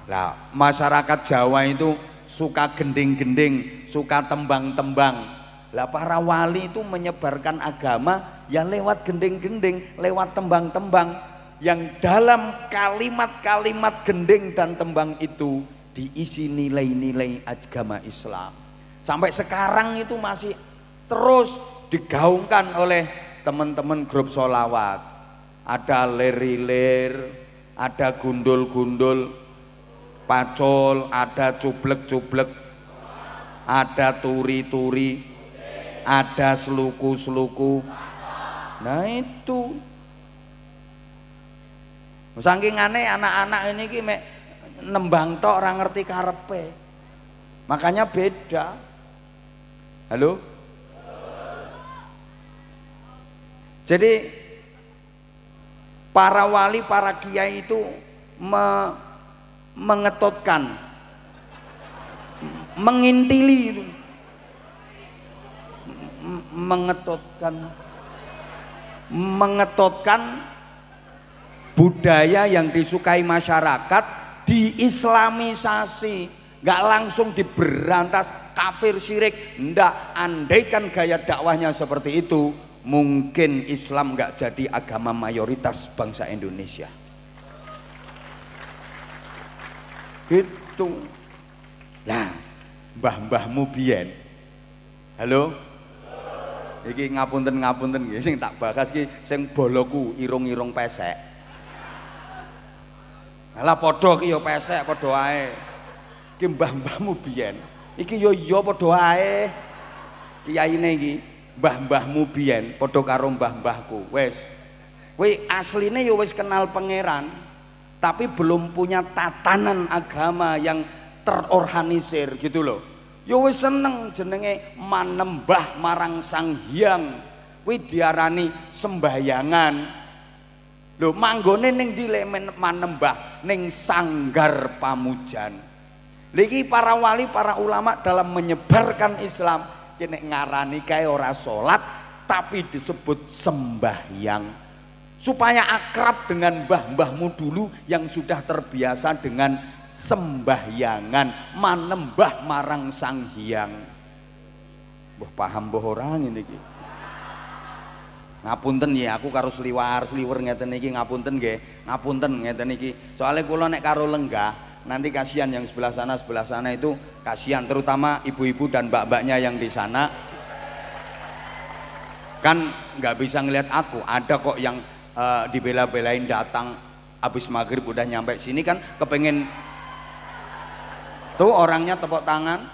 Nah, masyarakat Jawa itu suka gending-gending, suka tembang-tembang. Lah para wali itu menyebarkan agama ya lewat gending-gending, lewat tembang-tembang, yang dalam kalimat-kalimat gending dan tembang itu diisi nilai-nilai agama Islam. Sampai sekarang itu masih terus digaungkan oleh teman-teman grup sholawat. Ada lerilir, ada gundul-gundul pacul, ada cublek-cublek, ada turi-turi, ada seluku-seluku. Nah itu saking aneh anak-anak ini ki mek nembang tok ora ngerti karepe. Makanya beda. Halo? Jadi para wali, para kiai itu mengetotkan, mengintili itu, mengetotkan budaya yang disukai masyarakat diislamisasi, nggak langsung diberantas kafir syirik, ndak. Andaikan gaya dakwahnya seperti itu, mungkin Islam nggak jadi agama mayoritas bangsa Indonesia. Gitu. Nah, mbah-mbahmu biyen. Halo? Iki ngapunten nggih sing tak bakas iki sing boloku irung-irung pesek. Lah padha ki ya pesek padha ae. Iki mbah-mbahmu biyen. Iki yo iya padha ae. Kiyaine iki mbah-mbahmu biyen padha karo mbah-mbahku. Wis. Kowe asline yo wis kenal pangeran, tapi belum punya tatanan agama yang terorganisir gitu loh. Ya wis seneng jenenge manembah marang Sang Hyang, kuwi diarani sembahyangan. Lho manggone ning ndi lek manembah ning sanggar pamujan. Lagi para wali, para ulama dalam menyebarkan Islam nek ngarani kae ora salat tapi disebut sembahyang, supaya akrab dengan mbah-mbahmu dulu yang sudah terbiasa dengan sembahyangan, manembah marang Sang Hyang. Mbah paham mbah ora ngene iki? Ngapunten ya, aku karo sliwer ngeten iki, ngapunten nggih, ngapunten ngeten iki. Soalnya kula nek karo lenggah, nanti kasihan yang sebelah sana itu kasihan, terutama ibu-ibu dan mbak-mbaknya yang di sana. Kan nggak bisa ngelihat aku, ada kok yang dibela-belain datang habis maghrib udah nyampe sini kan kepengen tuh orangnya tepuk tangan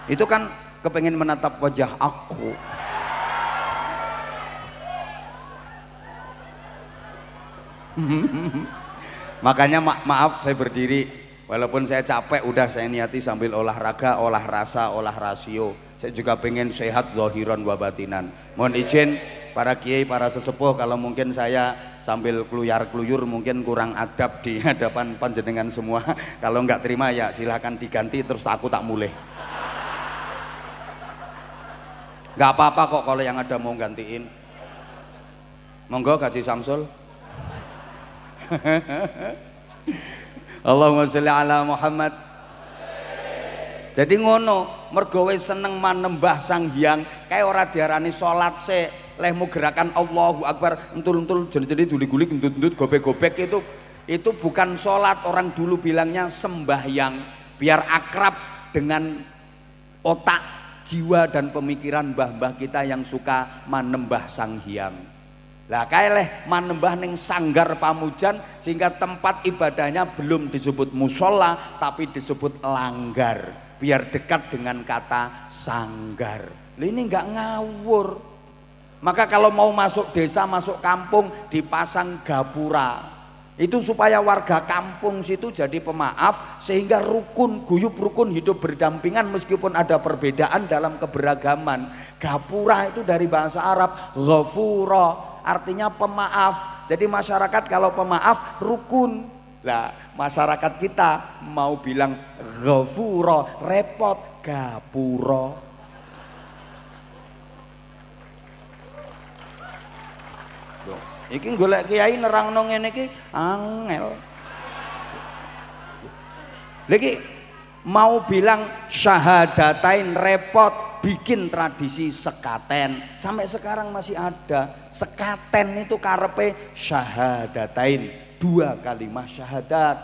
itu kan kepengen menatap wajah aku. Makanya maaf saya berdiri walaupun saya capek, udah saya niati sambil olahraga, olah rasa, olah rasio. Saya juga pengen sehat zahiran wa batinan. Mohon izin para kiai, para sesepuh, kalau mungkin saya sambil keluyar-keluyur mungkin kurang adab di hadapan panjenengan semua. Kalau nggak terima ya silahkan diganti, terus aku tak mulai. Nggak apa-apa kok kalau yang ada mau gantiin. Monggo Gaji Samsul. Allahumma sholli ala Muhammad. Jadi ngono, mergo wis seneng manembah Sang Hyang, kae ora diarani salat sik, lehmu gerakan Allahu Akbar, entul-entul jadi duli-guli gendut-gendut gobek-gobek itu bukan sholat. Orang dulu bilangnya sembahyang, biar akrab dengan otak, jiwa dan pemikiran mbah-mbah kita yang suka manembah Sang Hyang. Lah kae leh manembah ning sanggar pamujan, sehingga tempat ibadahnya belum disebut musola tapi disebut langgar, biar dekat dengan kata sanggar. Ini nggak ngawur. Maka kalau mau masuk desa, masuk kampung, dipasang gapura. Itu supaya warga kampung situ jadi pemaaf, sehingga rukun, guyub rukun hidup berdampingan meskipun ada perbedaan dalam keberagaman. Gapura itu dari bahasa Arab ghafura, artinya pemaaf. Jadi masyarakat kalau pemaaf rukun. Lah masyarakat kita mau bilang ghafura repot, gapura. Iki golek kiai nerangno ngene iki angel. Lagi mau bilang syahadatain repot, bikin tradisi sekaten. Sampai sekarang masih ada. Sekaten itu karepe syahadatain, 2 kalimat syahadat.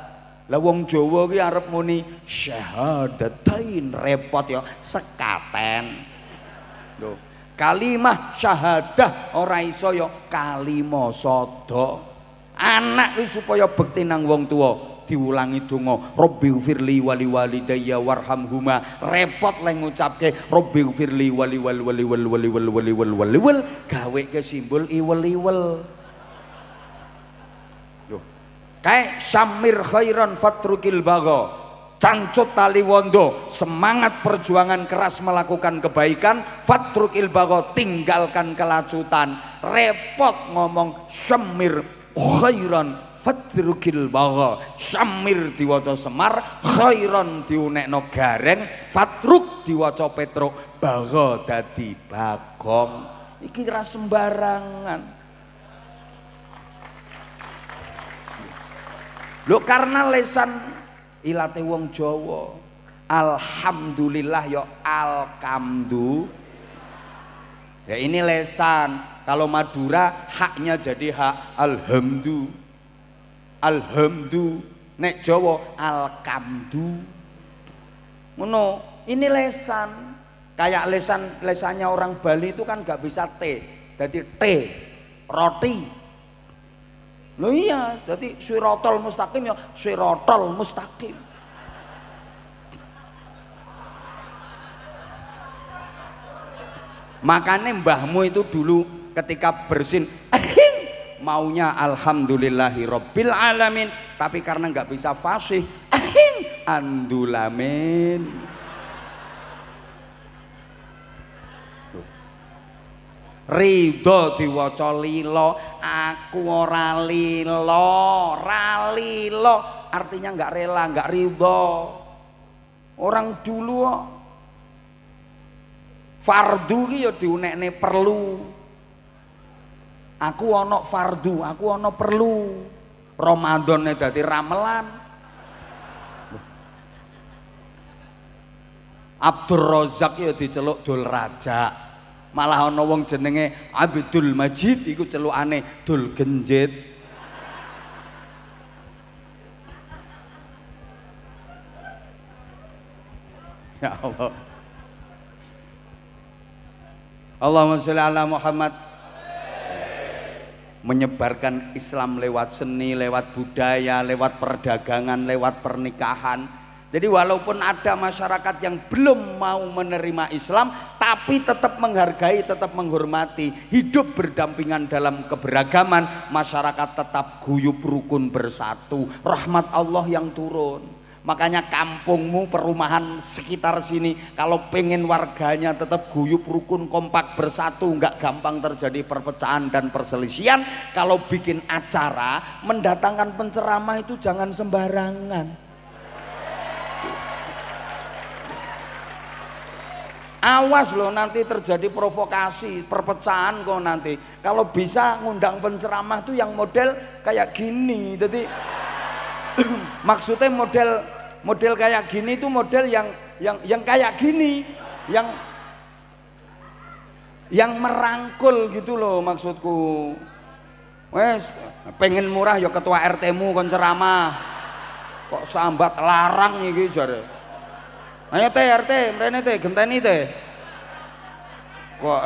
Lah wong Jawa ki arep muni syahadatain repot ya sekaten. Loh, kalimah syahadah ora iso ya kalima sada. Anak iki supaya bekti nang wong tuwa diulangi donga Rabbighfirli wali walidayya warhamhuma, repot le ngucapke Rabbighfirli wali gawe ke simbol iwel-iwel. Loh, kae syamir khairan fatrukil bagha, cancut tali wondo, semangat perjuangan keras melakukan kebaikan, fatrukil bagha, tinggalkan kelacutan. Repot ngomong syamir khairan fatrukil bagha, syamir diwaca semar, khairan diunekno gareng, fatruk diwaca petruk, bagha dadi bagong. Iki ora sembarangan. Lho karena lesan ilate wong Jawa. Alhamdulillah ya alkamdu. Ya ini lesan. Kalau Madura haknya jadi hak alhamdu. Alhamdu, nek Jawa alkamdu. Ngono, ini lesan. Kayak lesannya orang Bali itu kan gak bisa T. Jadi T, roti. Loh iya, jadi sirotol mustaqim ya sirotol mustaqim. Makanya mbahmu itu dulu ketika bersin maunya alhamdulillahi rabbil alamin, tapi karena nggak bisa fasih andulamin. Ridho diwaca lilo, aku ora lilo, ralilo artinya nggak rela, nggak ridho. Orang dulu fardu ki ya diunekne perlu. Aku ono fardu, aku ono perlu. Ramadan dadi ramelan. Abdur Razak ya diceluk Dul Raja. Malah ono wong jenenge Abdul Majid iku celukane Dul Genjit. Ya Allah. Allahumma sholli ala Muhammad. Menyebarkan Islam lewat seni, lewat budaya, lewat perdagangan, lewat pernikahan. Jadi walaupun ada masyarakat yang belum mau menerima Islam, tapi tetap menghargai, tetap menghormati, hidup berdampingan dalam keberagaman, masyarakat tetap guyub rukun bersatu, rahmat Allah yang turun. Makanya kampungmu, perumahan sekitar sini, kalau pengen warganya tetap guyub rukun kompak bersatu, nggak gampang terjadi perpecahan dan perselisihan. Kalau bikin acara mendatangkan penceramah itu jangan sembarangan. Awas loh nanti terjadi provokasi, perpecahan kok nanti. Kalau bisa ngundang penceramah tuh yang model kayak gini. Jadi maksudnya model kayak gini itu model yang kayak gini, yang merangkul gitu loh maksudku. Wes pengen murah ya ketua RT-mu kon ceramah. Kok sambat larang iki jare. Ayo teh RT, mrene teh genteni teh. Kok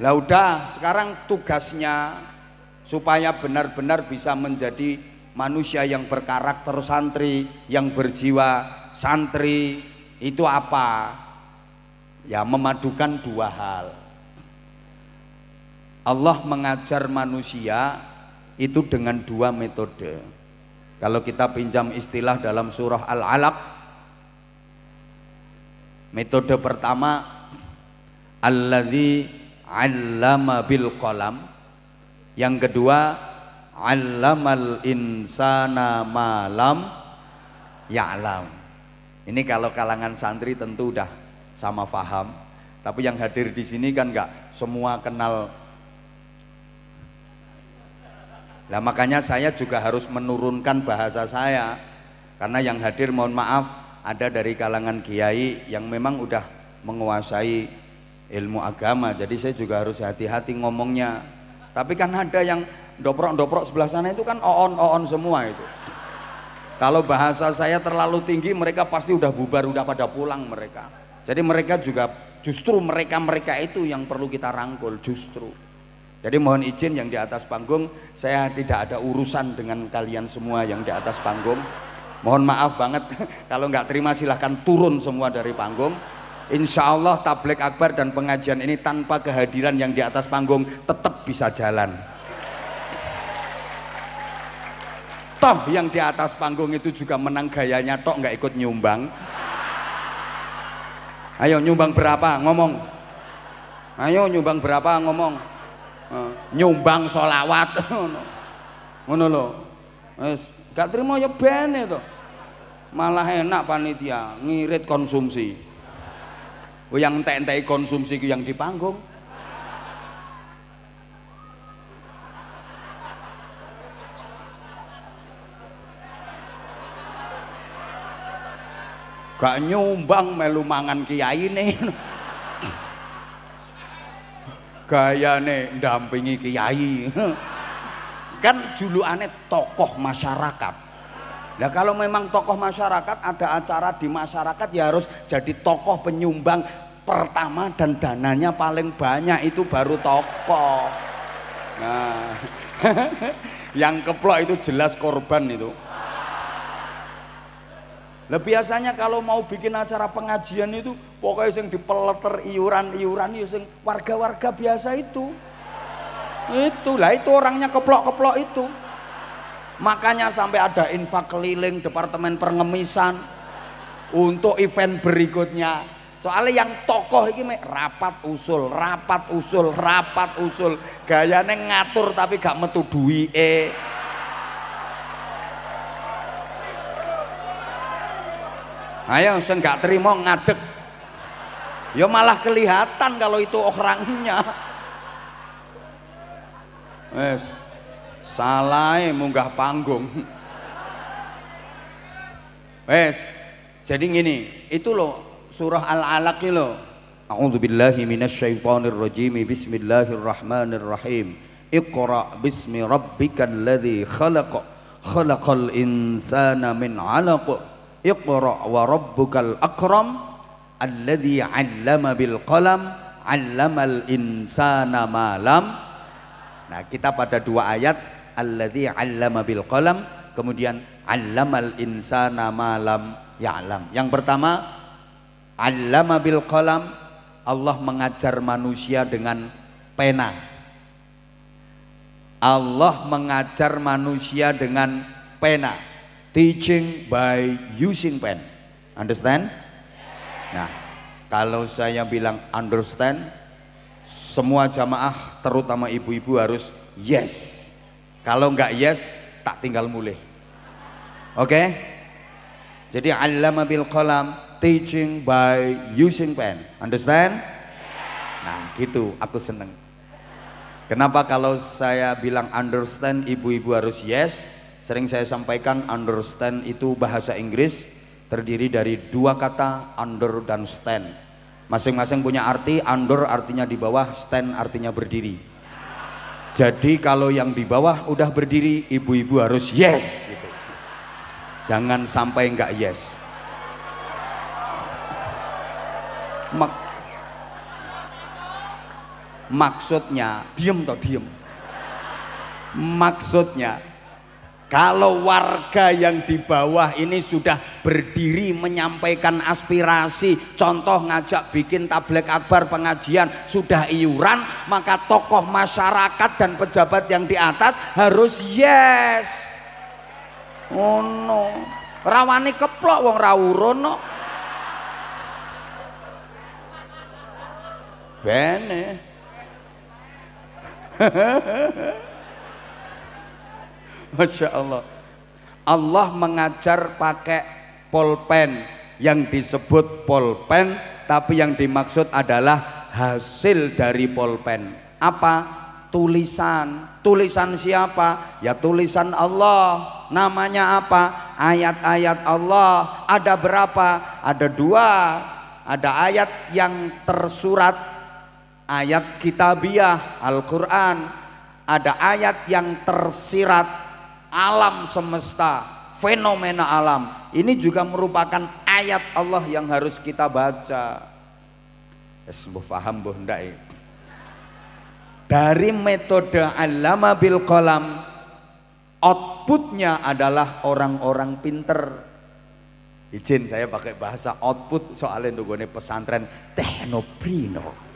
lah udah sekarang tugasnya supaya benar-benar bisa menjadi manusia yang berkarakter santri, yang berjiwa santri itu apa? Ya memadukan dua hal. Allah mengajar manusia itu dengan dua metode. Kalau kita pinjam istilah dalam surah Al-Alaq, metode pertama alladzi 'allama bil qalam, yang kedua 'allamal insana ma lam ya'lam. Ini kalau kalangan santri tentu udah sama paham, tapi yang hadir di sini kan enggak semua kenal. Nah makanya saya juga harus menurunkan bahasa saya, karena yang hadir mohon maaf ada dari kalangan kiai yang memang udah menguasai ilmu agama, jadi saya juga harus hati-hati ngomongnya. Tapi kan ada yang doprok-doprok sebelah sana itu kan on semua itu. Kalau bahasa saya terlalu tinggi mereka pasti udah bubar, udah pada pulang mereka. Jadi mereka juga justru mereka itu yang perlu kita rangkul justru. Jadi mohon izin yang di atas panggung, saya tidak ada urusan dengan kalian semua yang di atas panggung. Mohon maaf banget kalau nggak terima silahkan turun semua dari panggung. Insya Allah tabligh akbar dan pengajian ini tanpa kehadiran yang di atas panggung tetap bisa jalan. Toh yang di atas panggung itu juga menang gayanya tok, nggak ikut nyumbang. Ayo nyumbang berapa ngomong. Ayo nyumbang berapa ngomong. Nyumbang sholawat. Ngono lho. Wis gak terima ya ben itu. Malah enak panitia ngirit konsumsi. Yang entek-entek konsumsi itu yang di panggung. Gak nyumbang melu mangan kiai nih. Gayane ndampingi kiai. Kan julukannya tokoh masyarakat. Nah kalau memang tokoh masyarakat ada acara di masyarakat ya harus jadi tokoh penyumbang pertama dan dananya paling banyak, itu baru tokoh. Nah yang keplok itu jelas korban itu. Lah biasanya kalau mau bikin acara pengajian itu pokoknya yang dipeleter iuran-iuran ya sing warga-warga biasa itu. Itulah itu orangnya keplok-keplok itu. Makanya sampai ada infak keliling departemen pengemisan untuk event berikutnya. Soalnya yang tokoh ini rapat usul, gayanya ngatur tapi gak metu duwike. Ayo sing gak terima ngadeg. Ya malah kelihatan kalau itu orangnya. Wes salah munggah panggung. Wes jadi gini, itu loh surah Al-Alaq loh. A'udzubillahi minasyaitonirrajim. Bismillahirrahmanirrahim. Iqra bismi rabbikal ladzi khalaq. Khalaqal insana min 'alaq. Iqra wa rabbukal akram alladzi 'allama bil qalam 'allamal insana ma lam. Nah, kita pada dua ayat alladzi 'allama bil qalam, kemudian 'allamal insana ma lam ya'lam. Yang pertama 'allama bil qalam, Allah mengajar manusia dengan pena. Allah mengajar manusia dengan pena. Teaching by using pen. Understand? Nah, kalau saya bilang understand, semua jamaah terutama ibu-ibu harus yes. Kalau enggak yes, tak tinggal mulai. Oke? Jadi 'allama bil qalam, teaching by using pen. Understand? Nah, gitu aku seneng. Kenapa kalau saya bilang understand ibu-ibu harus yes? Sering saya sampaikan understand itu bahasa Inggris terdiri dari dua kata under dan stand. Masing-masing punya arti. Under artinya di bawah, stand artinya berdiri. Jadi kalau yang di bawah udah berdiri, ibu-ibu harus yes gitu. Jangan sampai enggak yes. Maksudnya diem toh diem. Maksudnya kalau warga yang di bawah ini sudah berdiri menyampaikan aspirasi, contoh ngajak bikin tabligh akbar pengajian, sudah iuran, maka tokoh masyarakat dan pejabat yang di atas harus yes. Oh no, rawani keplok wong rawuron no. Bene. Masya Allah. Allah mengajar pakai pulpen, yang disebut pulpen tapi yang dimaksud adalah hasil dari pulpen. Apa? Tulisan. Tulisan siapa? Ya tulisan Allah. Namanya apa? Ayat-ayat Allah. Ada berapa? Ada 2. Ada ayat yang tersurat, ayat kitabiah Al-Quran. Ada ayat yang tersirat, alam semesta, fenomena alam. Ini juga merupakan ayat Allah yang harus kita baca. Mbuh paham mbuh ndak? Dari metode allama bil qalam, outputnya adalah orang-orang pinter. Izin saya pakai bahasa output soalnya nunggone pesantren teknoprino.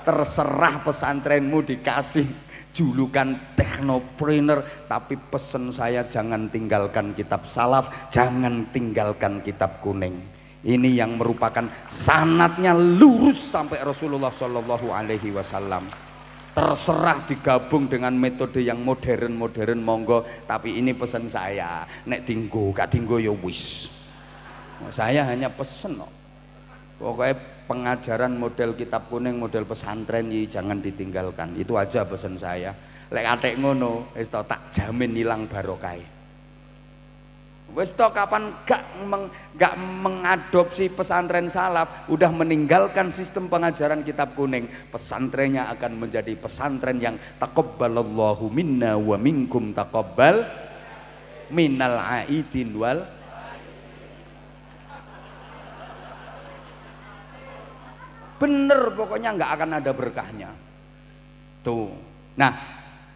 Terserah pesantrenmu dikasih julukan teknopreneur, tapi pesen saya jangan tinggalkan kitab salaf, jangan tinggalkan kitab kuning. Ini yang merupakan sanadnya lurus sampai Rasulullah Shallallahu Alaihi Wasallam. Terserah digabung dengan metode yang modern monggo, tapi ini pesan saya, nek tinggo gak tinggo ya wis. Saya hanya pesen no. Pokoknya pengajaran model kitab kuning, model pesantren ini jangan ditinggalkan. Itu aja pesan saya. Lek atek ngono, wis tak jamin hilang barokah. Wis to kapan gak mengadopsi pesantren salaf, udah meninggalkan sistem pengajaran kitab kuning, pesantrennya akan menjadi pesantren yang taqabbalallahu minna wa minkum taqabbal minal aidin wal. Bener, pokoknya nggak akan ada berkahnya tuh. Nah,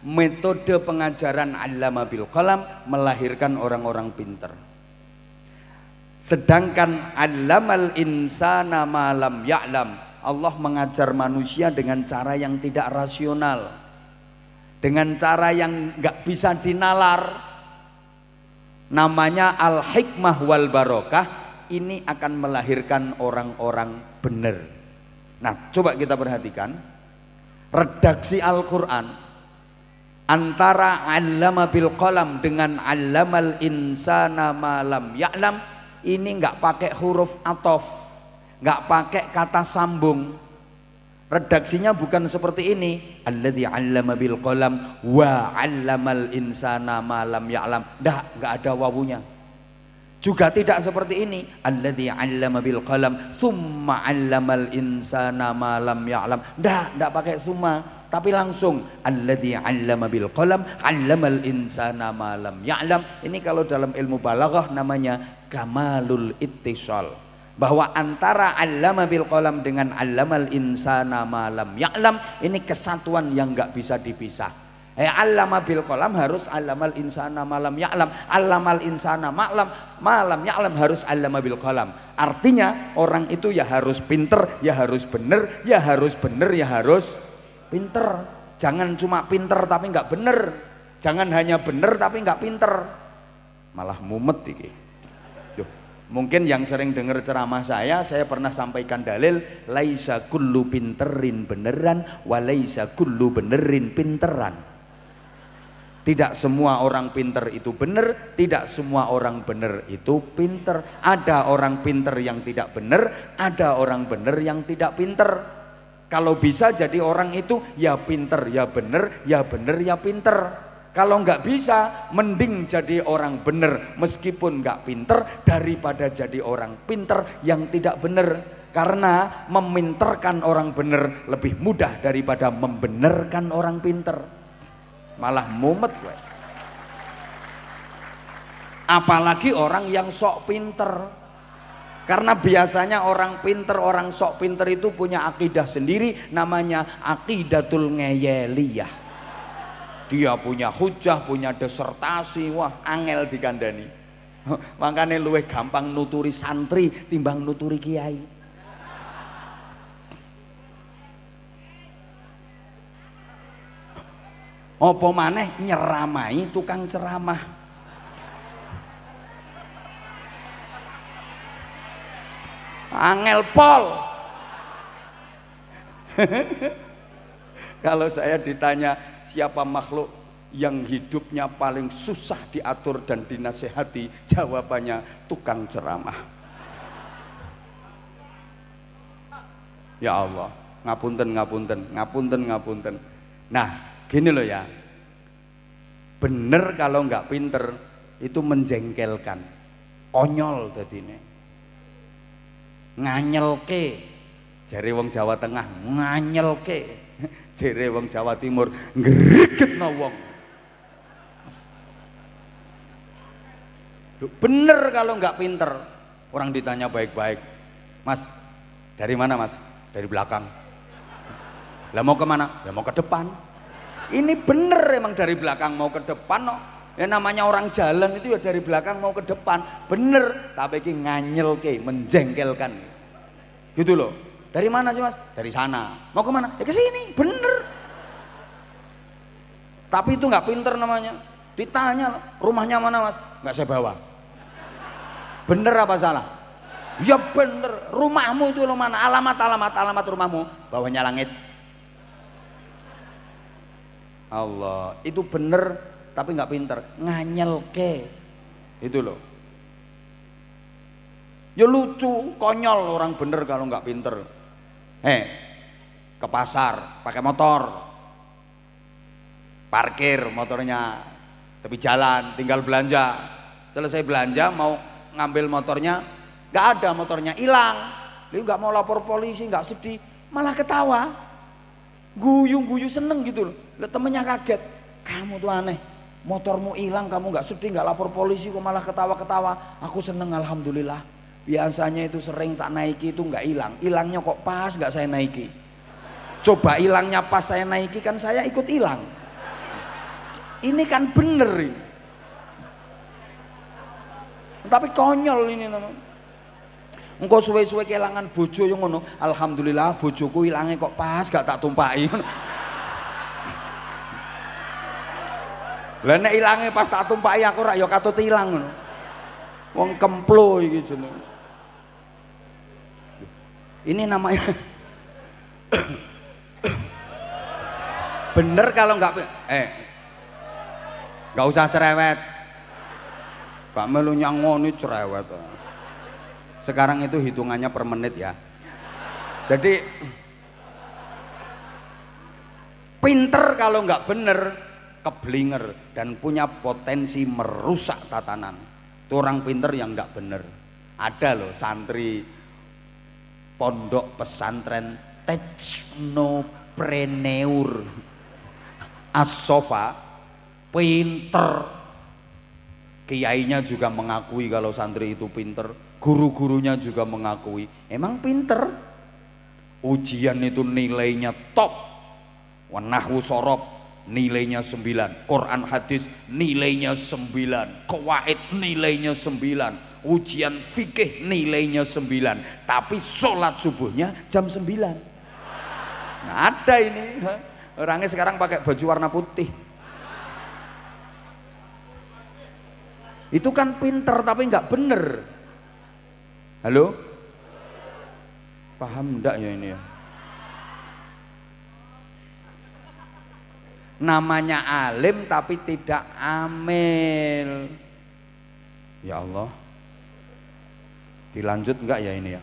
metode pengajaran allama bil qalam melahirkan orang-orang pinter. Sedangkan allamal insana ma lam ya'lam, Allah mengajar manusia dengan cara yang tidak rasional, dengan cara yang nggak bisa dinalar. Namanya al hikmah wal barokah. Ini akan melahirkan orang-orang benar. Nah, coba kita perhatikan redaksi Al-Quran antara allama bil qalam dengan allamal insana ma lam ya'lam. Ini nggak pakai huruf athof, nggak pakai kata sambung. Redaksinya bukan seperti ini, alladzi 'allama bil qalam wa 'allamal insana ma lam ya'lam. Nggak ada wawunya. Juga tidak seperti ini, alladzi 'allama bil qalam tsumma 'allamal insana ma lam ya'lam. Nggak pakai tsumma, tapi langsung alladzi 'allama bil qalam 'allamal insana ma lam ya'lam. Ini kalau dalam ilmu balaghah namanya kamalul ittisal, bahwa antara 'allama bil qalam dengan 'allamal insana ma lam ya'lam ini kesatuan yang nggak bisa dipisah. Allama bil qalam harus 'allamal insana ma lam ya'lam, 'allamal insana ma lam ya'lam harus 'allama bil qalam. Artinya orang itu ya harus pinter, ya harus bener, ya harus bener, ya harus pinter. Jangan cuma pinter tapi nggak bener, jangan hanya bener tapi nggak pinter, malah mumet iki. Mungkin yang sering dengar ceramah saya pernah sampaikan dalil laisa kullu pinterin beneran wa laisa kullu benerin pinteran. Tidak semua orang pinter itu bener, tidak semua orang bener itu pinter. Ada orang pinter yang tidak bener, ada orang bener yang tidak pinter. Kalau bisa jadi orang itu ya pinter ya bener, ya bener ya pinter. Kalau nggak bisa, mending jadi orang bener meskipun nggak pinter daripada jadi orang pinter yang tidak bener. Karena meminterkan orang bener lebih mudah daripada membenerkan orang pinter. Malah mumet gue. Apalagi orang yang sok pinter. Karena biasanya orang pinter, orang sok pinter itu punya akidah sendiri, namanya aqidatul ngeyeliyah. Dia punya hujah, punya disertasi, wah angel dikandani. Makanya luwih gampang nuturi santri timbang nuturi kiai. Apa maneh nyeramai tukang ceramah. Angel pol. Kalau saya ditanya siapa makhluk yang hidupnya paling susah diatur dan dinasehati, jawabannya tukang ceramah. Ya Allah, ngapunten. Nah, gini loh ya, bener kalau nggak pinter itu menjengkelkan, konyol dadine, nganyelke, jare wong Jawa Tengah nganyelke, jare wong Jawa Timur ngregetno wong. Bener kalau nggak pinter, orang ditanya baik-baik, Mas dari mana Mas? Dari belakang. Lah mau kemana? Ya mau ke depan. Ini bener emang dari belakang mau ke depan no. Ya namanya orang jalan itu ya dari belakang mau ke depan. Bener, tapi ini nganyelke, menjengkelkan. Gitu loh. Dari mana sih Mas? Dari sana. Mau kemana? Ya ke sini. Bener. Tapi itu nggak pinter namanya. Ditanya rumahnya mana Mas? Nggak saya bawa. Bener apa salah? Ya bener. Rumahmu itu lo mana? Alamat rumahmu. Bawahnya langit. Allah, itu bener tapi nggak pinter, nganyelke, itu loh. Ya lucu, konyol orang bener kalau nggak pinter. Ke pasar pakai motor, parkir motornya tepi jalan, tinggal belanja. Selesai belanja mau ngambil motornya, nggak ada, motornya hilang. Dia nggak mau lapor polisi, nggak sedih, malah ketawa, guyu seneng gitu loh. Lah temennya kaget, kamu tuh aneh, motormu hilang kamu nggak sedih, nggak lapor polisi kok malah ketawa-ketawa. Aku seneng alhamdulillah. Biasanya itu sering tak naiki itu nggak hilang, hilangnya kok pas nggak saya naiki. Coba hilangnya pas saya naiki kan saya ikut hilang. Ini kan bener ini. Tapi konyol ini namanya. Engkau suwe-suwe kehilangan bojo yang ngono, alhamdulillah bojoku hilangnya kok pas gak tak tumpaki. Lah nek ilange pas tak tumpaki aku rak ya katut ilang ngono. Wong kemplo iki jenenge. Ini namanya bener kalau nggak nggak usah cerewet. Pak melu nyangoni cerewet. Sekarang itu hitungannya per menit ya. Jadi pinter kalau nggak bener keblinger dan punya potensi merusak tatanan. Itu orang pinter yang enggak bener. Ada loh santri pondok pesantren Technopreneur As-Sofa, pinter. Kiainya juga mengakui kalau santri itu pinter, guru-gurunya juga mengakui emang pinter. Ujian itu nilainya top, nahwu sorob nilainya 9, Quran hadis nilainya 9, qawaid nilainya 9, ujian fikih nilainya 9, tapi sholat subuhnya jam 9. Nah, ada ini orangnya sekarang pakai baju warna putih. Itu kan pinter tapi nggak bener. Halo, paham enggak ya ini ya? Namanya alim tapi tidak amil. Ya Allah, dilanjut enggak ya ini ya?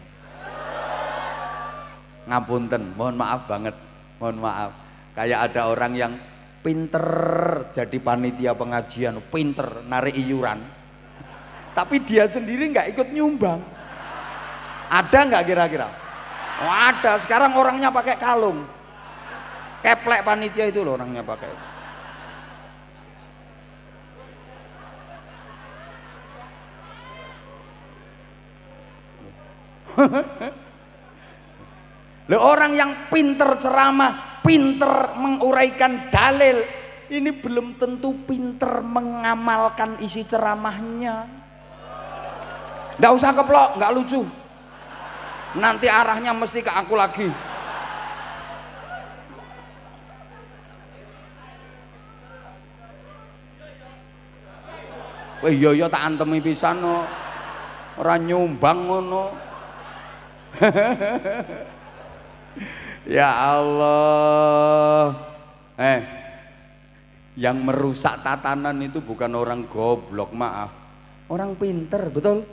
Ngapunten, mohon maaf banget, mohon maaf. Kayak ada orang yang pinter jadi panitia pengajian, pinter narik iuran, tapi dia sendiri nggak ikut nyumbang. Ada nggak kira-kira? Oh, ada. Sekarang orangnya pakai kalung. Keplek panitia itu loh orangnya pakai. Loh, orang yang pinter ceramah, pinter menguraikan dalil, ini belum tentu pinter mengamalkan isi ceramahnya. Nggak usah keplok, nggak lucu. Nanti arahnya mesti ke aku lagi. Wah iya tak antemi pisan no. Ora nyumbang ngono. Ya Allah. Yang merusak tatanan itu bukan orang goblok, maaf, orang pinter, betul?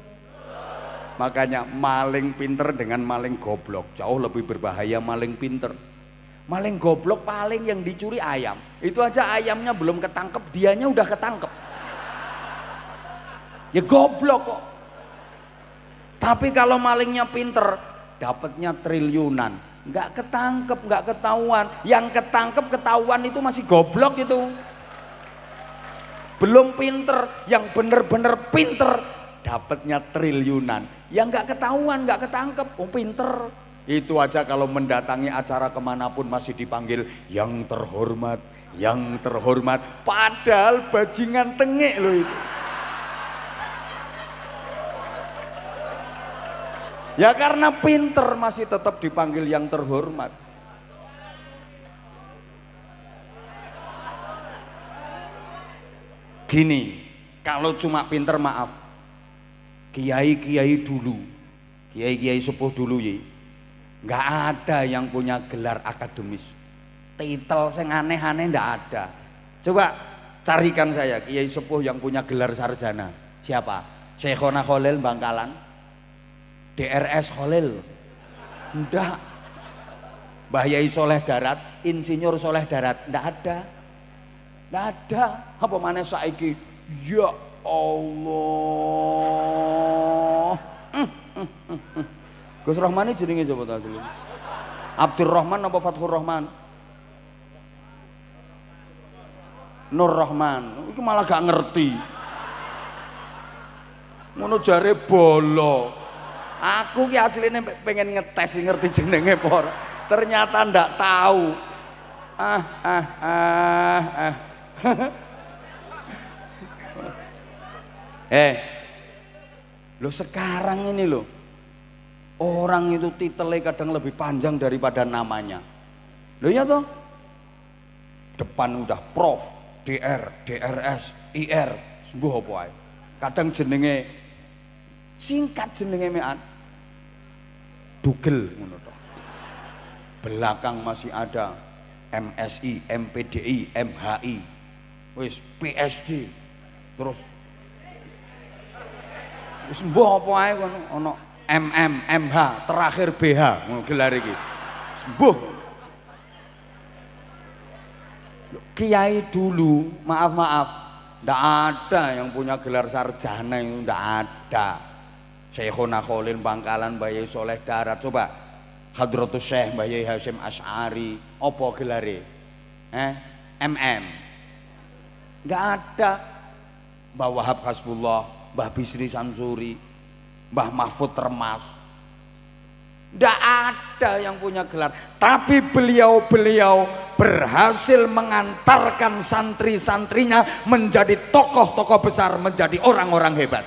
Makanya maling pinter dengan maling goblok jauh lebih berbahaya. Maling pinter, maling goblok paling yang dicuri ayam, itu aja ayamnya belum ketangkep, dianya udah ketangkep. Ya goblok kok. Tapi kalau malingnya pinter, dapatnya triliunan, nggak ketangkep, nggak ketahuan. Yang ketangkep ketahuan itu masih goblok itu, belum pinter. Yang bener-bener pinter dapatnya triliunan, yang nggak ketahuan, nggak ketangkep, pinter. Itu aja kalau mendatangi acara kemanapun masih dipanggil yang terhormat, yang terhormat. Padahal bajingan tengek loh itu. Ya karena pinter masih tetap dipanggil yang terhormat. Gini, kalau cuma pinter, maaf, kiai-kiai dulu, kiai-kiai sepuh dulu ya, nggak ada yang punya gelar akademis, titel sing aneh-aneh nggak ada. Coba carikan saya kiai sepuh yang punya gelar sarjana. Siapa? Syekhona Khalil Bangkalan, DRS Khalil, enggak. Mbah Yai Soleh Darat, Insinyur Soleh Darat, enggak ada. Enggak ada. Apa maneh saiki? Ya Allah. Gus Rahman ini jenenge coba ta dulu. Abdurrahman apa Fathur Rahman? Nur Rahman. Iku malah gak ngerti. Ngono jare bolo. Aku ki aslinya pengen ngetes ngerti jenenge por, ternyata ndak tahu. Lo sekarang ini lo, orang itu titelnya kadang lebih panjang daripada namanya. Lo ya toh, depan udah Prof, DR, DRS, IR, sembuh apa ae. Kadang jenenge singkat, jenenge mean dugel ngono to. Belakang masih ada MSI, MPDI, MHI, wis PSD, terus wis mbah apa ae kono, ono MM, MH, terakhir BH ngono gelar iki. Sembuh. Kiai dulu, maaf, ndak ada yang punya gelar sarjana, itu ndak ada. Syekhona Khalil Bangkalan, Mbah Yai Soleh Darat, coba Hadratus Syekh Mbah Yai Hasyim Asy'ari, apa gelare? MM. Enggak ada. Mbah Wahab Hasbullah, Mbah Bisri Samsuri, Mbah Mahfud Termas. Enggak ada yang punya gelar, tapi beliau-beliau berhasil mengantarkan santri-santrinya menjadi tokoh-tokoh besar, menjadi orang-orang hebat.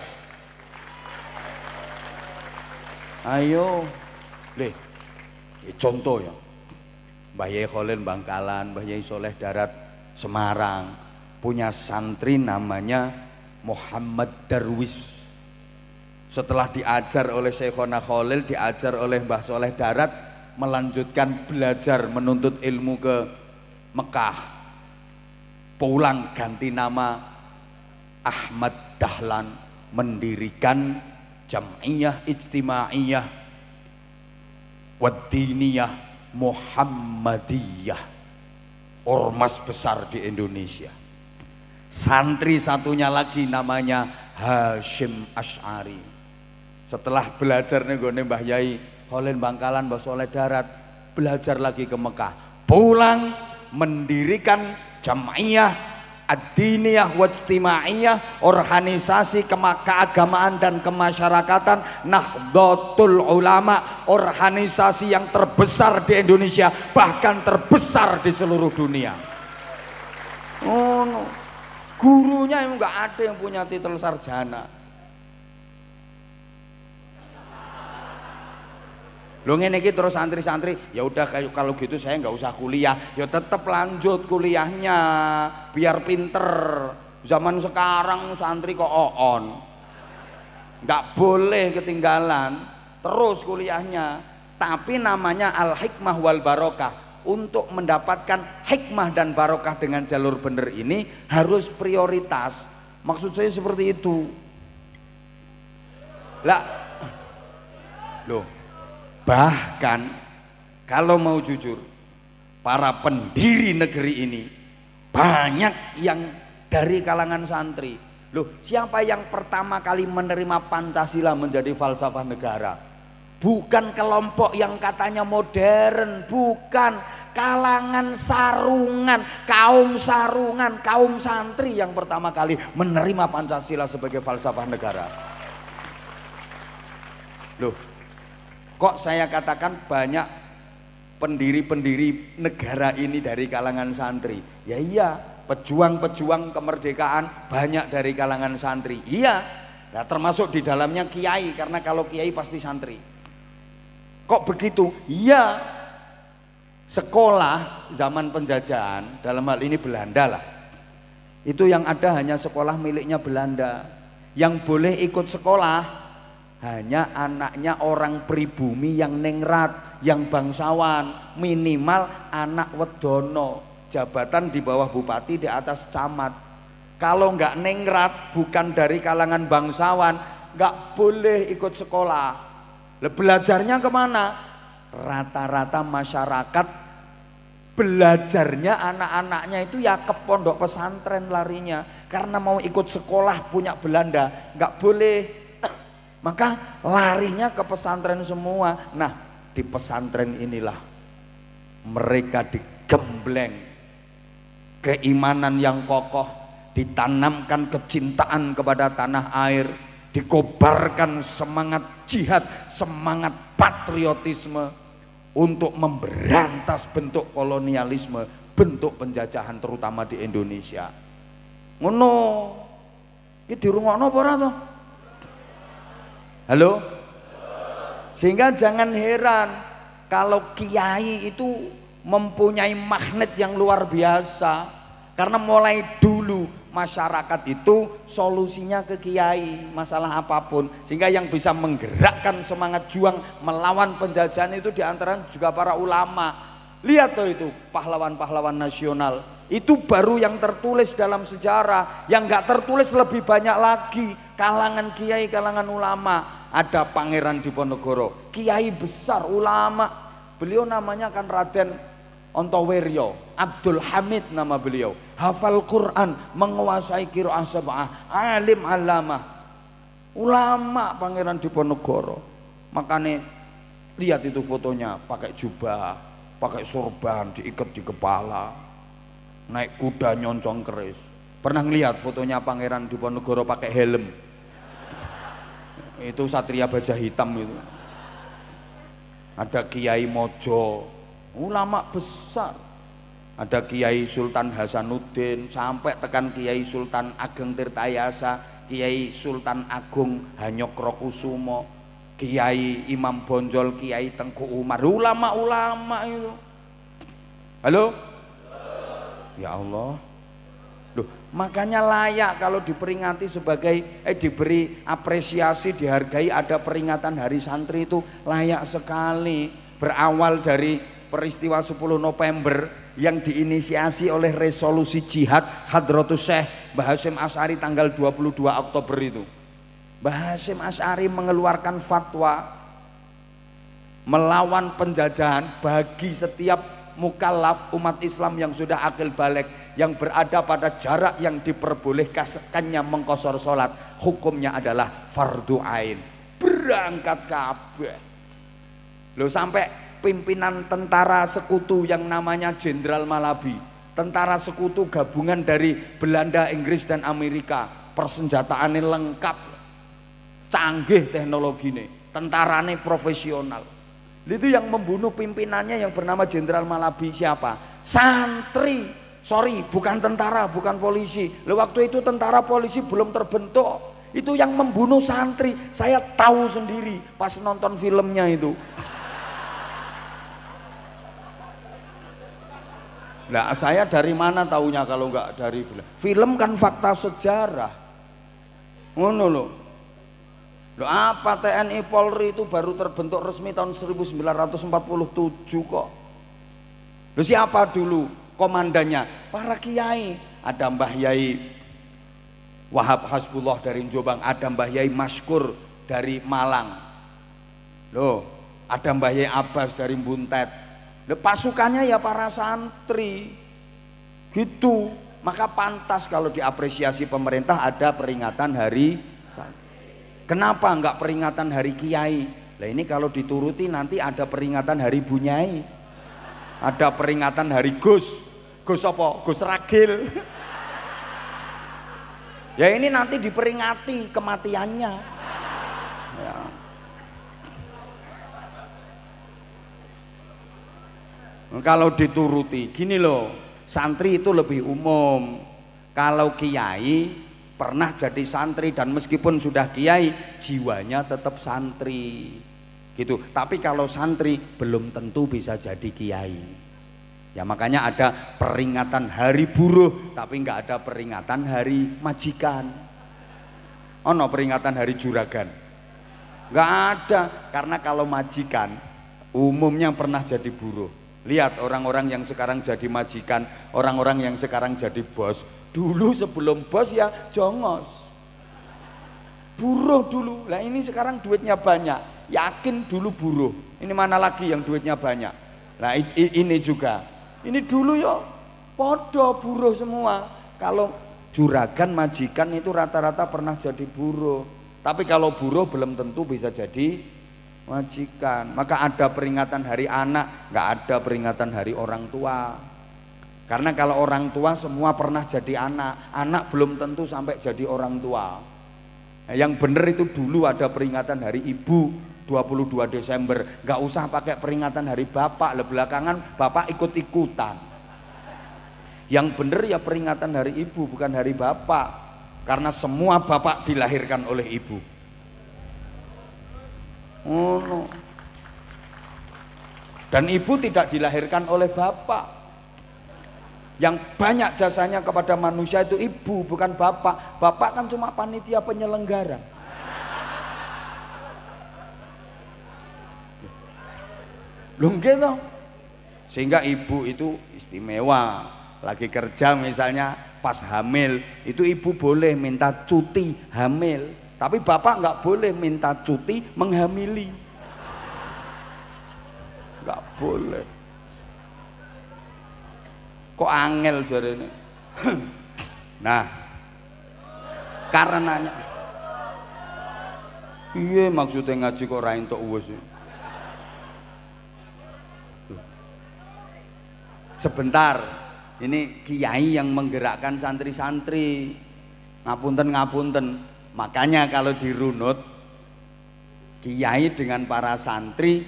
Ayo, contoh ya, Mbah Yai Khalil Bangkalan, Mbah Yai Soleh Darat Semarang punya santri namanya Muhammad Darwis. Setelah diajar oleh Syekhona Khalil, diajar oleh Mbah Soleh Darat, melanjutkan belajar menuntut ilmu ke Mekah, pulang ganti nama Ahmad Dahlan, mendirikan Jam'iyah Ijtimaiyah Waddiniyah Muhammadiyah, ormas besar di Indonesia. Santri satunya lagi namanya Hasyim Asy'ari. Setelah belajar nih gue Mbah Yai Khalil Bangkalan, Mbah Soleh Darat, belajar lagi ke Mekah, pulang mendirikan Jam'iyah Ad-Diniyah Wajtimaiyah, organisasi keagamaan dan kemasyarakatan Nahdlatul Ulama, organisasi yang terbesar di Indonesia, bahkan terbesar di seluruh dunia. Oh, no. Gurunya yang nggak ada yang punya titel sarjana. Lo ngene iki terus santri-santri, ya udah kalau gitu saya nggak usah kuliah, ya tetap lanjut kuliahnya biar pinter. Zaman sekarang santri kok on, nggak boleh ketinggalan, terus kuliahnya. Tapi namanya Al Hikmah wal Barokah, untuk mendapatkan hikmah dan barokah dengan jalur bener ini harus prioritas. Maksud saya seperti itu. Lah, loh, bahkan kalau mau jujur, para pendiri negeri ini banyak yang dari kalangan santri. Loh, siapa yang pertama kali menerima Pancasila menjadi falsafah negara? Bukan kelompok yang katanya modern, bukan, kalangan sarungan, kaum santri yang pertama kali menerima Pancasila sebagai falsafah negara. Loh, kok saya katakan banyak pendiri-pendiri negara ini dari kalangan santri? Ya iya, pejuang-pejuang kemerdekaan banyak dari kalangan santri. Iya, nah, termasuk di dalamnya kiai, karena kalau kiai pasti santri. Kok begitu? Iya, sekolah zaman penjajahan, dalam hal ini Belanda lah, itu yang ada hanya sekolah miliknya Belanda. Yang boleh ikut sekolah hanya anaknya orang pribumi yang ningrat, yang bangsawan, minimal anak wedono, jabatan di bawah bupati, di atas camat. Kalau nggak ningrat, bukan dari kalangan bangsawan, nggak boleh ikut sekolah. Belajarnya kemana? Rata-rata masyarakat belajarnya anak-anaknya itu ya ke pondok pesantren larinya, karena mau ikut sekolah punya Belanda nggak boleh, maka larinya ke pesantren semua. Nah, di pesantren inilah mereka digembleng keimanan yang kokoh, ditanamkan kecintaan kepada tanah air, dikobarkan semangat jihad, semangat patriotisme untuk memberantas bentuk kolonialisme, bentuk penjajahan terutama di Indonesia. Ngono, iki dirungokno apa ora to? Halo? Sehingga jangan heran kalau kiai itu mempunyai magnet yang luar biasa, karena mulai dulu masyarakat itu solusinya ke kiai, masalah apapun. Sehingga yang bisa menggerakkan semangat juang melawan penjajahan itu diantara juga para ulama. Lihat tuh itu pahlawan-pahlawan nasional, itu baru yang tertulis dalam sejarah. Yang nggak tertulis lebih banyak lagi, kalangan kiai, kalangan ulama. Ada Pangeran Diponegoro, kiai besar, ulama. Beliau namanya kan Raden Ontoweryo, Abdul Hamid nama beliau, hafal Quran, menguasai qiraah sab'ah, alim alamah, ulama Pangeran Diponegoro. Makanya lihat itu fotonya, pakai jubah, pakai sorban, diikat di kepala, naik kuda nyoncong keris. Pernah ngelihat fotonya Pangeran Diponegoro pakai helm? Itu Satria Baja Hitam itu. Ada Kiai Mojo, ulama besar. Ada Kiai Sultan Hasanuddin, sampai tekan Kiai Sultan Ageng Tirtayasa, Kiai Sultan Agung Hanyokrokusumo, Kiai Imam Bonjol, Kiai Tengku Umar, ulama-ulama itu. Halo? Ya Allah. Loh, makanya layak kalau diperingati sebagai diberi apresiasi, dihargai, ada peringatan Hari Santri itu layak sekali. Berawal dari peristiwa 10 November yang diinisiasi oleh resolusi jihad Hadratus Syekh Mbah Hasyim Asy'ari tanggal 22 Oktober itu. Mbah Hasyim Asy'ari mengeluarkan fatwa melawan penjajahan bagi setiap mukallaf umat Islam yang sudah akil balik, yang berada pada jarak yang diperbolehkannya mengqashar sholat, hukumnya adalah fardu ain. Berangkat kabeh. Loh, sampai pimpinan tentara sekutu yang namanya Jenderal Malabi, tentara sekutu gabungan dari Belanda, Inggris dan Amerika, persenjataannya lengkap, canggih teknologinya, tentaranya profesional. Itu yang membunuh pimpinannya yang bernama Jenderal Malabi siapa? Santri. Sorry, bukan tentara, bukan polisi. Waktu itu tentara polisi belum terbentuk. Itu yang membunuh santri. Saya tahu sendiri pas nonton filmnya itu. Nah, saya dari mana taunya kalau nggak dari film? Film kan fakta sejarah. Ngono loh. Loh, apa TNI Polri itu baru terbentuk resmi tahun 1947 kok. Lu siapa dulu komandannya? Para kiai. Ada Mbah Yai Wahab Hasbullah dari Jombang, ada Mbah Yai Maskur dari Malang. Loh, ada Mbah Yai Abbas dari Buntet. Loh, pasukannya ya para santri. Gitu. Maka pantas kalau diapresiasi pemerintah ada peringatan hari santri. Kenapa enggak peringatan hari kiai? Lah ini kalau dituruti nanti ada peringatan hari Bunyai. Ada peringatan hari Gus. Gus apa? Gus Ragil. Ya ini nanti diperingati kematiannya. Ya. Kalau dituruti, gini loh, santri itu lebih umum. Kalau kiai pernah jadi santri dan meskipun sudah kiai, jiwanya tetap santri. Gitu. Tapi kalau santri belum tentu bisa jadi kiai. Ya makanya ada peringatan hari buruh tapi nggak ada peringatan hari majikan. Oh no, peringatan hari juragan nggak ada, karena kalau majikan umumnya pernah jadi buruh. Lihat orang-orang yang sekarang jadi majikan, orang-orang yang sekarang jadi bos. Dulu sebelum bos ya jongos, buruh dulu. Lah ini sekarang duitnya banyak, yakin dulu buruh. Ini mana lagi yang duitnya banyak? Nah ini juga. Ini dulu ya podo buruh semua. Kalau juragan majikan itu rata-rata pernah jadi buruh. Tapi kalau buruh belum tentu bisa jadi majikan. Maka ada peringatan hari anak, nggak ada peringatan hari orang tua. Karena kalau orang tua semua pernah jadi anak, anak belum tentu sampai jadi orang tua. Nah, yang benar itu dulu ada peringatan hari ibu 22 Desember, nggak usah pakai peringatan hari bapak. Belakangan bapak ikut-ikutan. Yang bener ya peringatan hari ibu bukan hari bapak, karena semua bapak dilahirkan oleh ibu. Oh, no. Dan ibu tidak dilahirkan oleh bapak. Yang banyak jasanya kepada manusia itu ibu bukan bapak. Bapak kan cuma panitia penyelenggara. Loh gitu. Sehingga ibu itu istimewa. Lagi kerja misalnya pas hamil, itu ibu boleh minta cuti hamil. Tapi bapak nggak boleh minta cuti menghamili. Nggak boleh. Kok angel jarene. Nah, karenanya iya maksudnya ngaji kok ra entuk uwes. Sebentar, ini kiai yang menggerakkan santri-santri. Ngapunten. Makanya kalau dirunut, kiai dengan para santri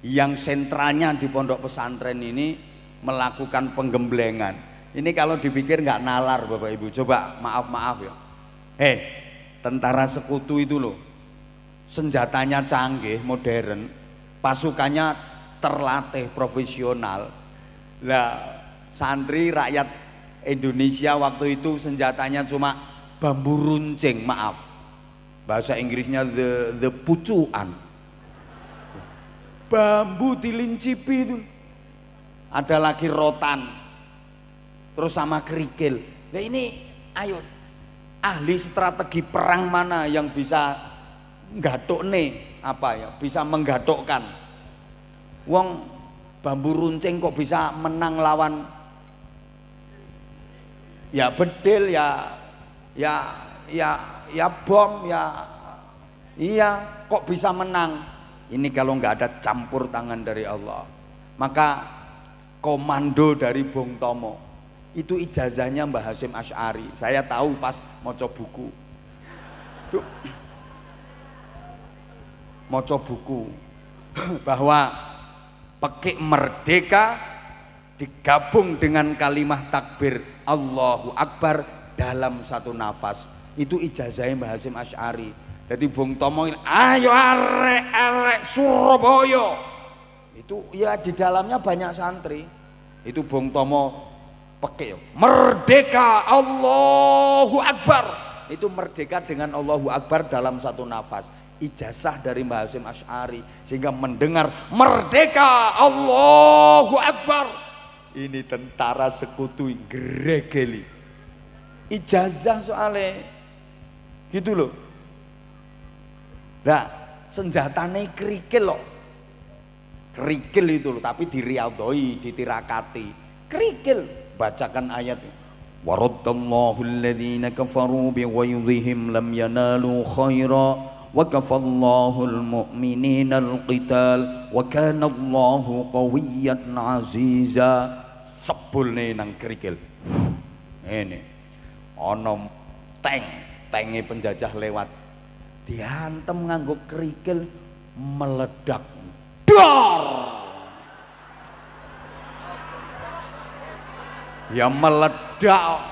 yang sentralnya di pondok pesantren ini melakukan penggemblengan. Ini kalau dipikir nggak nalar Bapak Ibu. Coba maaf ya. Tentara sekutu itu loh, senjatanya canggih, modern, pasukannya terlatih, profesional. Lah santri rakyat Indonesia waktu itu senjatanya cuma bambu runcing, maaf bahasa Inggrisnya the pucuan, bambu dilincipi itu. Ada lagi rotan, terus sama kerikil. Nah ini ayo ahli strategi perang mana yang bisa bisa menggatukkan wong. Bambu runcing kok bisa menang lawan ya bedil, ya bom, iya kok bisa menang. Ini kalau nggak ada campur tangan dari Allah. Maka komando dari Bung Tomo itu ijazahnya Mbah Hasyim Asy'ari. Saya tahu pas maca buku tuh, maca buku bahwa pekik merdeka digabung dengan kalimah takbir Allahu Akbar dalam satu nafas. Itu ijazahnya Mbah Hasyim Asy'ari. Jadi Bung Tomo ini, ayo arek Surabaya. Itu ya di dalamnya banyak santri. Itu Bung Tomo pekik merdeka Allahu Akbar. Itu merdeka dengan Allahu Akbar dalam satu nafas. Ijazah dari Mbah Hasyim Asy'ari, sehingga mendengar merdeka Allahu Akbar Ini tentara sekutu gregeli. Ijazah soalnya gitu loh. Nah, senjatane kerikil loh. Kerikil itu loh, tapi diriaudoi, ditirakati. Kerikil, bacakan ayatnya. Waraddallahu alladhina kafaru bighayzihim lam yanalu khaira wa kafallahu almu'minina alqital wa kana Allahu qawiyyan aziza. Sebulne nang kerikil. Ini ana tenge penjajah lewat. Diantem nganggo kerikil meledak. Dar! Ya meledak.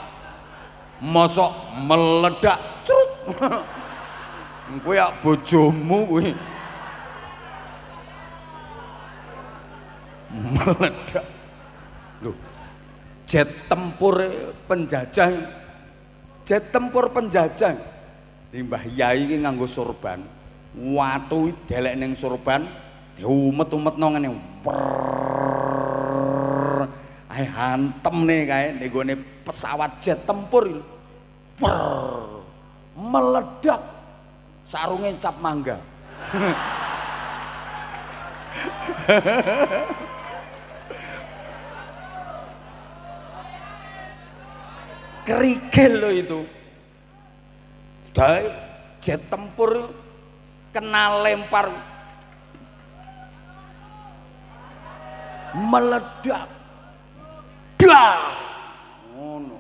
Mosok meledak. Crut. Kowe ya bojomu kuwi. Meledak. Loh. Jet tempur penjajah. Jet tempur penjajah. Mbah Yai iki nganggo sorban. Watu delek ning sorban diumet-umetno ngene. Ae hantem nih kae ning gone pesawat jet tempur. Meledak. Sarunge cap mangga. Kerikil loh itu. Dari jet tempur kena lempar meledak. Dah. Oh no.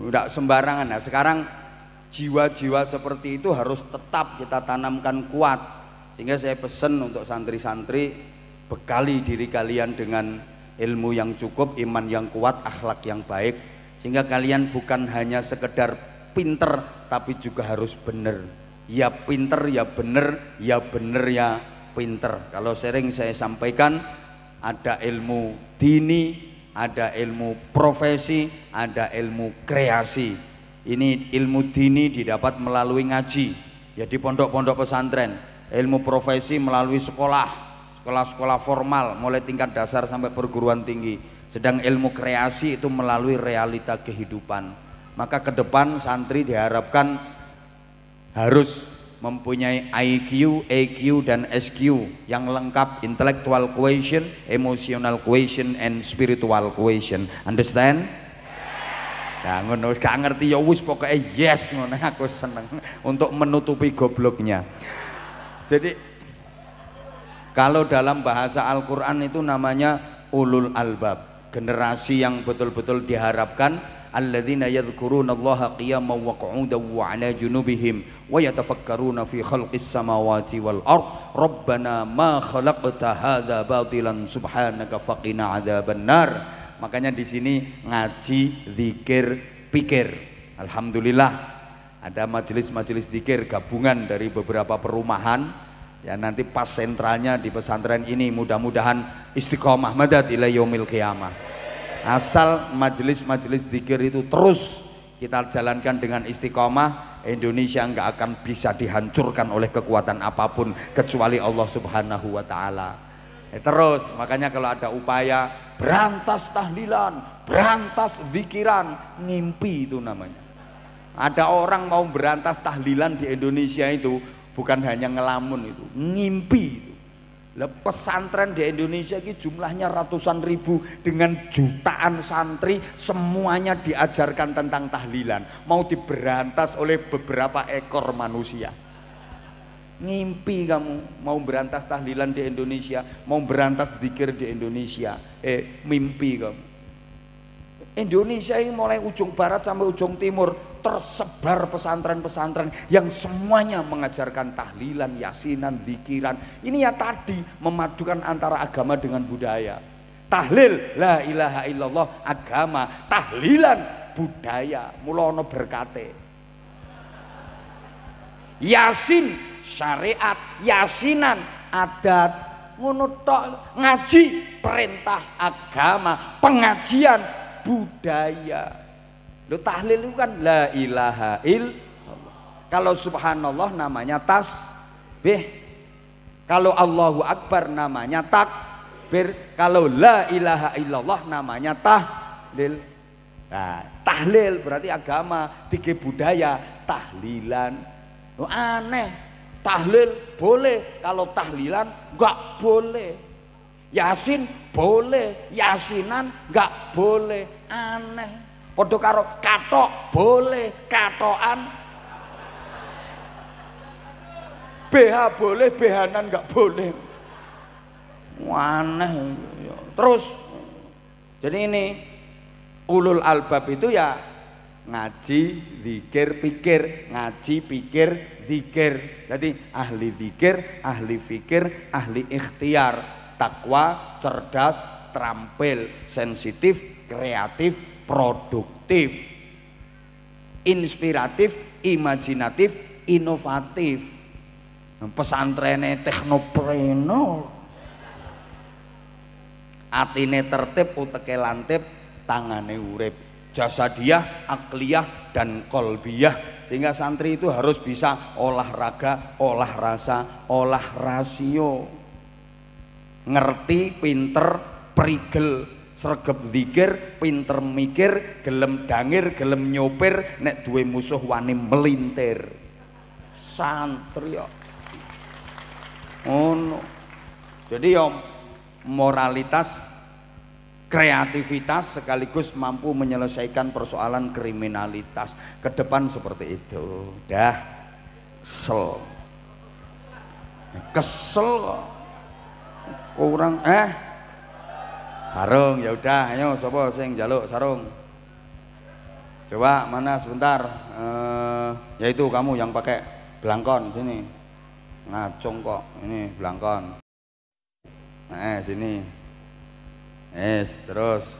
Udah sembarangan. Nah, sekarang jiwa-jiwa seperti itu harus tetap kita tanamkan kuat. Sehingga saya pesan untuk santri-santri, bekali diri kalian dengan ilmu yang cukup, iman yang kuat, akhlak yang baik, sehingga kalian bukan hanya sekedar pinter tapi juga harus bener. Ya pinter ya bener, ya bener ya pinter. Kalau sering saya sampaikan, ada ilmu dini, ada ilmu profesi, ada ilmu kreasi. Ini ilmu dini didapat melalui ngaji, ya di pondok-pondok pesantren. Ilmu profesi melalui sekolah formal mulai tingkat dasar sampai perguruan tinggi. Sedang ilmu kreasi itu melalui realita kehidupan. Maka ke depan santri diharapkan harus mempunyai IQ, EQ dan SQ yang lengkap, intellectual quotient, emotional quotient and spiritual quotient. Understand? Nah, ngono wis gak ngerti ya wis pokoke yes ngono aku seneng untuk menutupi gobloknya. Jadi kalau dalam bahasa Al-Qur'an itu namanya ulul albab, generasi yang betul-betul diharapkan alladzina yadhkurunallaha qiyaman wa qu'udan wa 'ala junubihim wa yatafakkaruna fi khalqis samawati wal ard rabbana ma khalaqta hadza batilan subhanaka faqina 'adzabannar. Makanya di sini ngaji, zikir, pikir. Alhamdulillah ada majelis-majelis zikir gabungan dari beberapa perumahan. Ya nanti pas sentralnya di pesantren ini mudah-mudahan istiqomah madad ila yaumil qiyamah. Asal majelis-majelis zikir itu terus kita jalankan dengan istiqomah, Indonesia nggak akan bisa dihancurkan oleh kekuatan apapun kecuali Allah Subhanahu wa taala. Terus makanya kalau ada upaya berantas tahlilan, berantas zikiran, ngimpi itu namanya. Ada orang mau berantas tahlilan di Indonesia itu bukan hanya ngelamun, itu ngimpi itu. Lah pesantren di Indonesia ini jumlahnya ratusan ribu dengan jutaan santri, semuanya diajarkan tentang tahlilan, mau diberantas oleh beberapa ekor manusia. Ngimpi kamu mau berantas tahlilan di Indonesia, mau berantas zikir di Indonesia, mimpi kamu. Indonesia ini mulai ujung barat sampai ujung timur tersebar pesantren-pesantren yang semuanya mengajarkan tahlilan, yasinan, zikiran. Ini ya tadi memadukan antara agama dengan budaya. Tahlil la ilaha illallah agama, tahlilan budaya, mulono berkate. Yasin syariat, yasinan adat, ngono tok. Ngaji perintah agama, pengajian budaya. Lo tahlil itu kan la ilaha illallah. Kalau subhanallah namanya tasbih. Kalau Allahu Akbar namanya takbir, kalau la ilaha illallah namanya tahlil. Nah, tahlil berarti agama, tiga budaya, tahlilan. Oh, aneh, tahlil boleh, kalau tahlilan enggak boleh. Yasin boleh, yasinan enggak boleh, aneh. Padha karo katok boleh, katokan. BH boleh, behanan enggak boleh. Aneh. Terus jadi ini ulul albab itu ya ngaji, zikir, pikir, ngaji, pikir, zikir. Jadi ahli zikir, ahli fikir, ahli ikhtiar, takwa, cerdas, terampil, sensitif, kreatif, produktif, inspiratif, imajinatif, inovatif. Pesantrennya teknopreneur, atine tertib, uteke lantip, tangane urip, jasadiyah, akliyah, dan kolbiyah. Sehingga santri itu harus bisa olahraga, olah rasa, olah rasio, ngerti, pinter, prigel, sregep zikir, pinter mikir, gelem dangir, gelem nyopir, nek duwe musuh wani melintir. Santri ya ono. Jadi ya moralitas, kreativitas sekaligus mampu menyelesaikan persoalan kriminalitas ke depan seperti itu. Dah kesel kurang sarung. Ya udah, ayo sapa sing njaluk sarung, coba mana sebentar. Yaitu kamu yang pakai belangkon sini, ngacung kok ini belangkon. Sini. Terus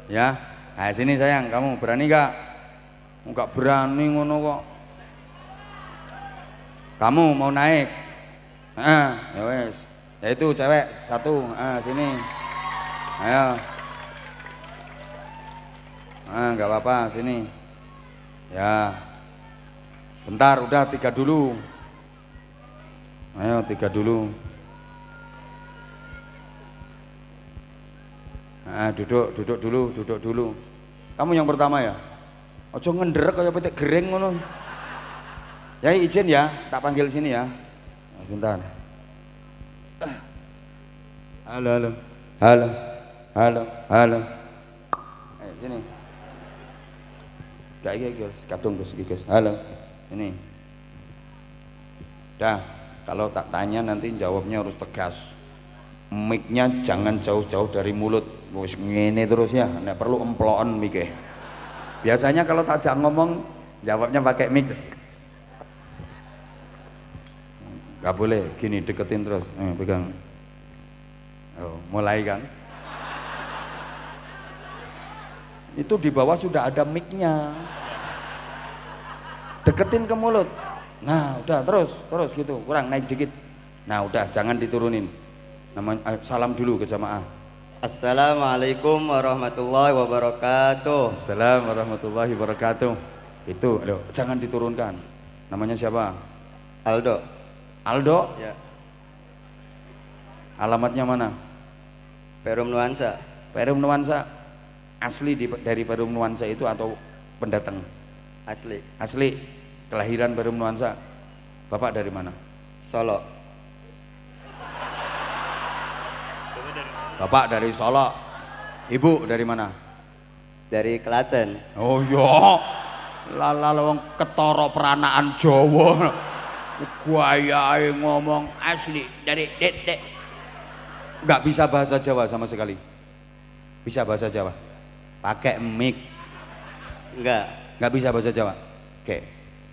ya. Sini sayang, kamu berani gak? Enggak berani ngono kok. Kamu mau naik? Ya wes. Ya itu cewek satu. Sini. Ayo. Enggak apa-apa, sini. Ya. Bentar, udah 3 dulu. Ayo 3 dulu. Duduk dulu. Kamu yang pertama ya. Ojo ngenderek kayak petik gereng ngono. Ya izin ya, tak panggil sini ya. Bentar. Halo. Sini. Kayak Gus, kadung Gus. Halo. Ini. Dah, kalau tak tanya nanti jawabnya harus tegas. Mic-nya jangan jauh-jauh dari mulut. Wis ngene terus ya, nek perlu emploken mic-e. Biasanya kalau tak ajak ngomong jawabnya pakai mic. Gak boleh gini, deketin terus. Pegang. Oh, mulai kan? Itu di bawah sudah ada mic-nya. Deketin ke mulut. Nah udah terus gitu, kurang naik dikit. Nah udah, jangan diturunin. Salam dulu ke jamaah. Assalamualaikum warahmatullahi wabarakatuh. Assalamualaikum warahmatullahi wabarakatuh. Itu loh, jangan diturunkan. Namanya siapa? Aldo. Ya. Alamatnya mana? Perum Nuansa. Perum Nuansa. Asli dari Perum Nuansa itu atau pendatang? Asli. Kelahiran Perum Nuansa. Bapak dari mana? Solo. Bapak dari Solo. Ibu dari mana? Dari Klaten. Oh iya. Lala wong ketara peranaan Jawa. Guayae ngomong asli dari Dek. Enggak bisa bahasa Jawa sama sekali. Bisa bahasa Jawa. Pakai mic. Enggak bisa bahasa Jawa. Oke.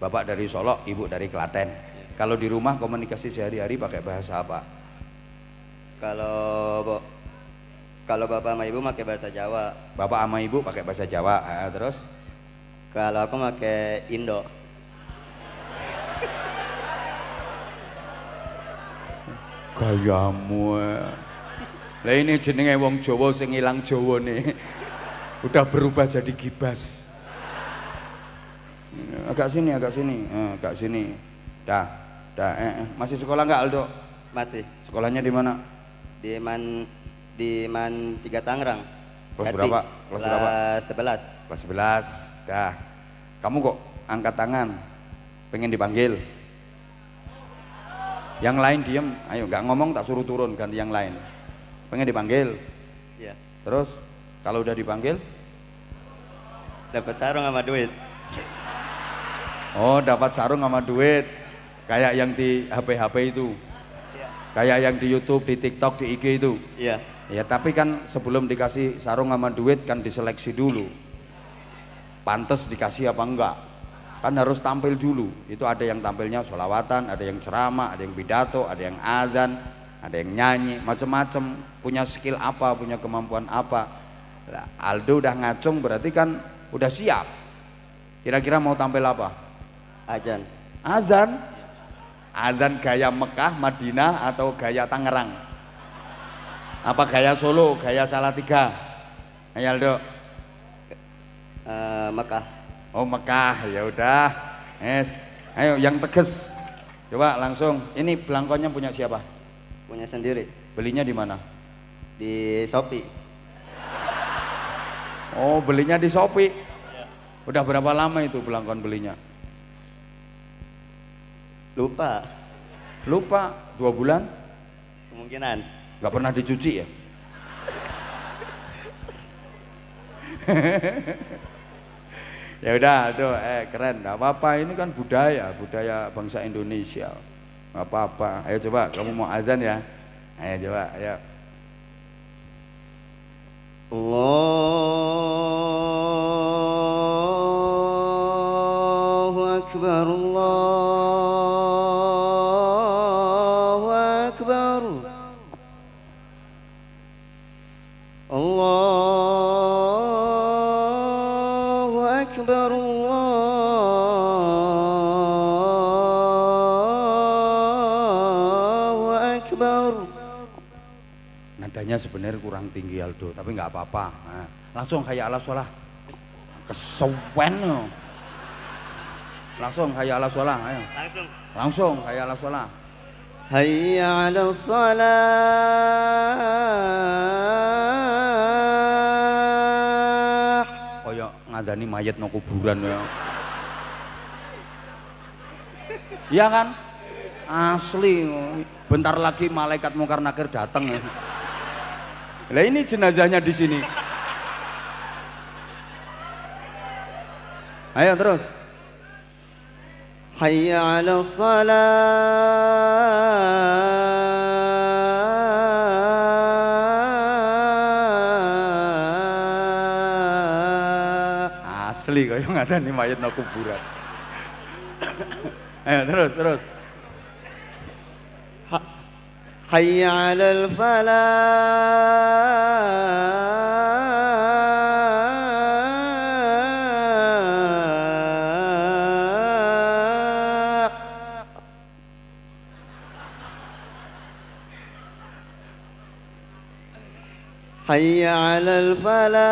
Bapak dari Solo, ibu dari Klaten. Kalau di rumah komunikasi sehari-hari pakai bahasa apa? Kalau bapak sama ibu pakai bahasa Jawa. Bapak sama ibu pakai bahasa Jawa. Terus? Kalau aku pakai Indo. Gayamu. Lah ini jenenge wong Jawa sing ilang Jawane. Udah berubah jadi gibas. Agak sini, agak sini, agak sini. Dah, dah. Masih sekolah nggak Aldo? Masih. Sekolahnya di mana? Di Man 3 Tangerang. Kelas Jati. berapa? Kelas berapa? Kelas 11. Kelas 11. Dah. Kamu kok angkat tangan? Pengen dipanggil? Yang lain diem. Ayo, nggak ngomong tak suruh turun, ganti yang lain. Pengen dipanggil? Iya. Terus kalau udah dipanggil? Dapat sarung sama duit. Oh, dapat sarung sama duit. Kayak yang di HP-HP itu. Iya. Kayak yang di YouTube, di TikTok, di IG itu. Iya. Ya, tapi kan sebelum dikasih sarung sama duit kan diseleksi dulu. Pantes dikasih apa enggak? Kan harus tampil dulu. Itu ada yang tampilnya sholawatan, ada yang ceramah, ada yang pidato, ada yang azan, ada yang nyanyi, macam-macam. Punya skill apa, punya kemampuan apa. Nah, Aldo udah ngacung berarti kan udah siap. Kira-kira mau tampil apa? Ajan. Azan. Azan gaya Mekah, Madinah atau gaya Tangerang? Apa gaya Solo, gaya Salatiga? Ayo Aldo. Mekah. Oh Mekah, ya udah. Yes. Ayo yang tegas. Coba langsung. Ini belangkonnya punya siapa? Punya sendiri. Belinya di mana? Di Shopee. Oh, belinya di Shopee. Udah berapa lama itu belangkon belinya? Lupa. Lupa. 2 bulan? Kemungkinan. Gak pernah dicuci ya? Ya udah, aduh, keren, nggak apa-apa. Ini kan budaya bangsa Indonesia. Nggak apa-apa. Ayo coba, kamu mau azan ya? Ayo coba, ayo. Allahu Akbar, Allahu Akbar. Allahu Akbar, Allahu Akbar. Nadanya sebenarnya kurang tinggi Aldo, tapi nggak apa-apa. Nah, langsung hayya ala sholah. Kesuwen loh. Langsung hayya ala sholah, ayo. Langsung hayya ala sholah. Hayya 'ala shalah. Kaya ngadani mayat no kuburan ya. Iya kan? Asli. Bentar lagi malaikat mungkar nakir datang ya. Lah ini jenazahnya di sini. Ayo terus. Hayya 'ala shalah. Asli kaya ngadani mayat no kuburan. Ayo terus. Hayya 'alal falah. Hayya 'alal falah.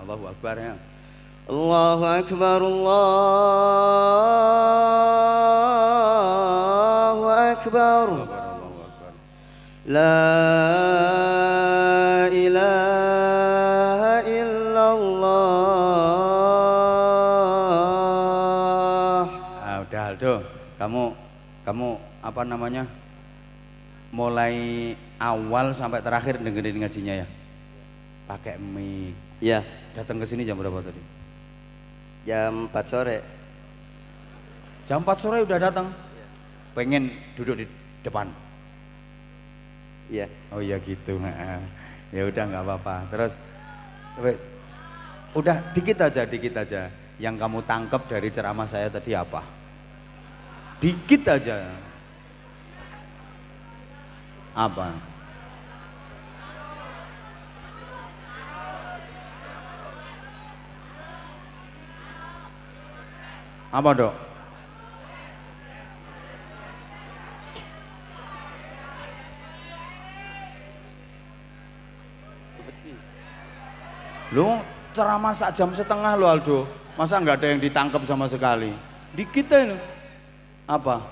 Allahu Akbar ya. Allahu Akbar, Allahu Akbar. Allahu Akbar. La ilaha illallah. Udah Aldo, kamu apa namanya? Mulai awal sampai terakhir dengerin ngajinya ya. Pakai mic. Ya, Datang ke sini jam berapa tadi? jam 4 sore. Jam 4 sore udah datang. Pengen duduk di depan. Iya. Oh iya gitu. Ya udah nggak apa-apa. Terus udah dikit aja. Yang kamu tangkap dari ceramah saya tadi apa? Dikit aja. Apa? Apa dok? Lu ceramah sak jam setengah lo Aldo. Masa nggak ada yang ditangkap sama sekali? Dikit ini. Apa?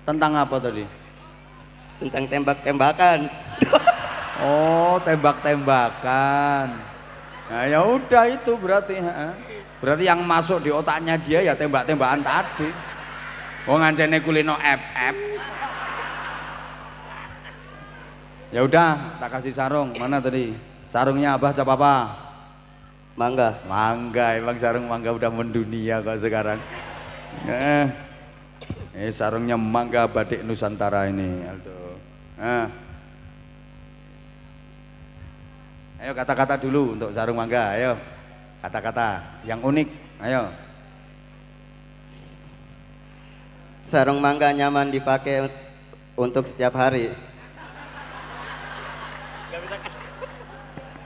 Tentang apa tadi? Tentang tembak-tembakan. Oh, tembak-tembakan. Nah, ya udah itu berarti, berarti yang masuk di otaknya dia ya tembak-tembakan tadi. Oh, ngancene kulino FF. Ya udah, tak kasih sarung. Mana tadi? Sarungnya Abah cap apa? Mangga. Mangga, emang sarung mangga udah mendunia kok sekarang. Sarungnya mangga batik Nusantara ini, Aldo. Ayo kata-kata dulu untuk sarung mangga, ayo. Kata-kata yang unik, ayo. Sarung mangga nyaman dipakai untuk setiap hari.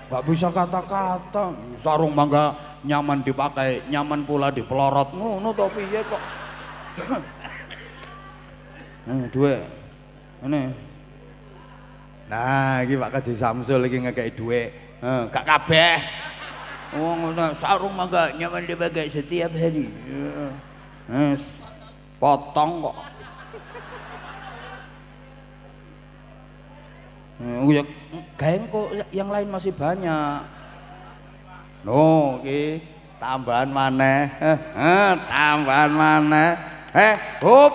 Gak bisa kata-kata. Sarung mangga nyaman dipakai, nyaman pula dipelorot. Ngono to piye kok. Duit. Ini. Nah, iki Pak Kaji Samsul iki ngekeki dhuwit. Gak kabeh. Wong sarung mangga nyaman dipakai setiap hari. Potong kok. Ya gaeng kok yang lain masih banyak. No, iki tambahan maneh. Tambahan maneh. Hop.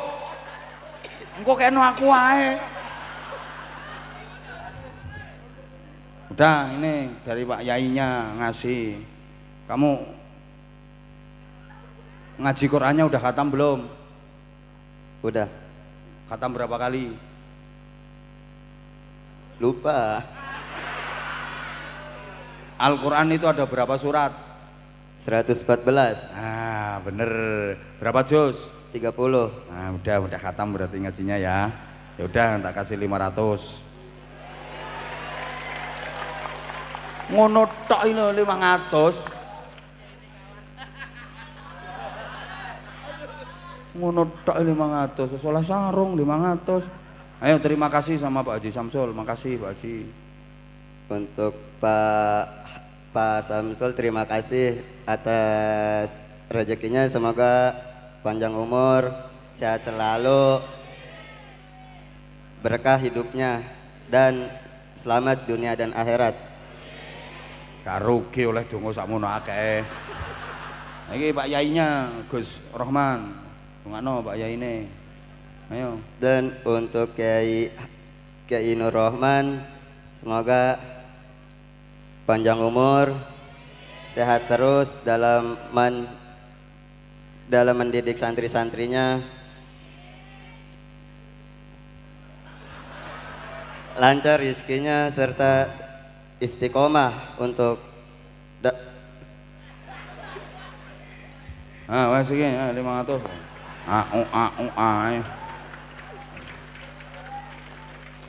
Engko kene aku ae. Udah, ini dari Pak Yainya ngasih. Kamu ngaji Qur'annya udah khatam belum? Udah. Khatam berapa kali? Lupa. Al-Quran itu ada berapa surat? 114. Ah, bener. Berapa juz? 30. Nah, udah khatam berarti ngajinya ya. Ya udah, tak kasih 500. Ngono tok ini 500. Ngono tok 500. Soalnya sarung 500. Ayo terima kasih sama Pak Haji Samsul. Makasih Pak Haji. Untuk Pak Samsul terima kasih atas rezekinya, semoga panjang umur, sehat selalu, berkah hidupnya dan selamat dunia dan akhirat. Gak rugi oleh donga sakmono akeh. Iki Pak Yainya Gus Rohman. Dongano Pak Yaine. Ayo. Dan untuk Kiai Nur Rohman, semoga panjang umur, sehat terus dalam mendidik santri-santrinya, lancar rezekinya serta istiqomah untuk wes iki 500.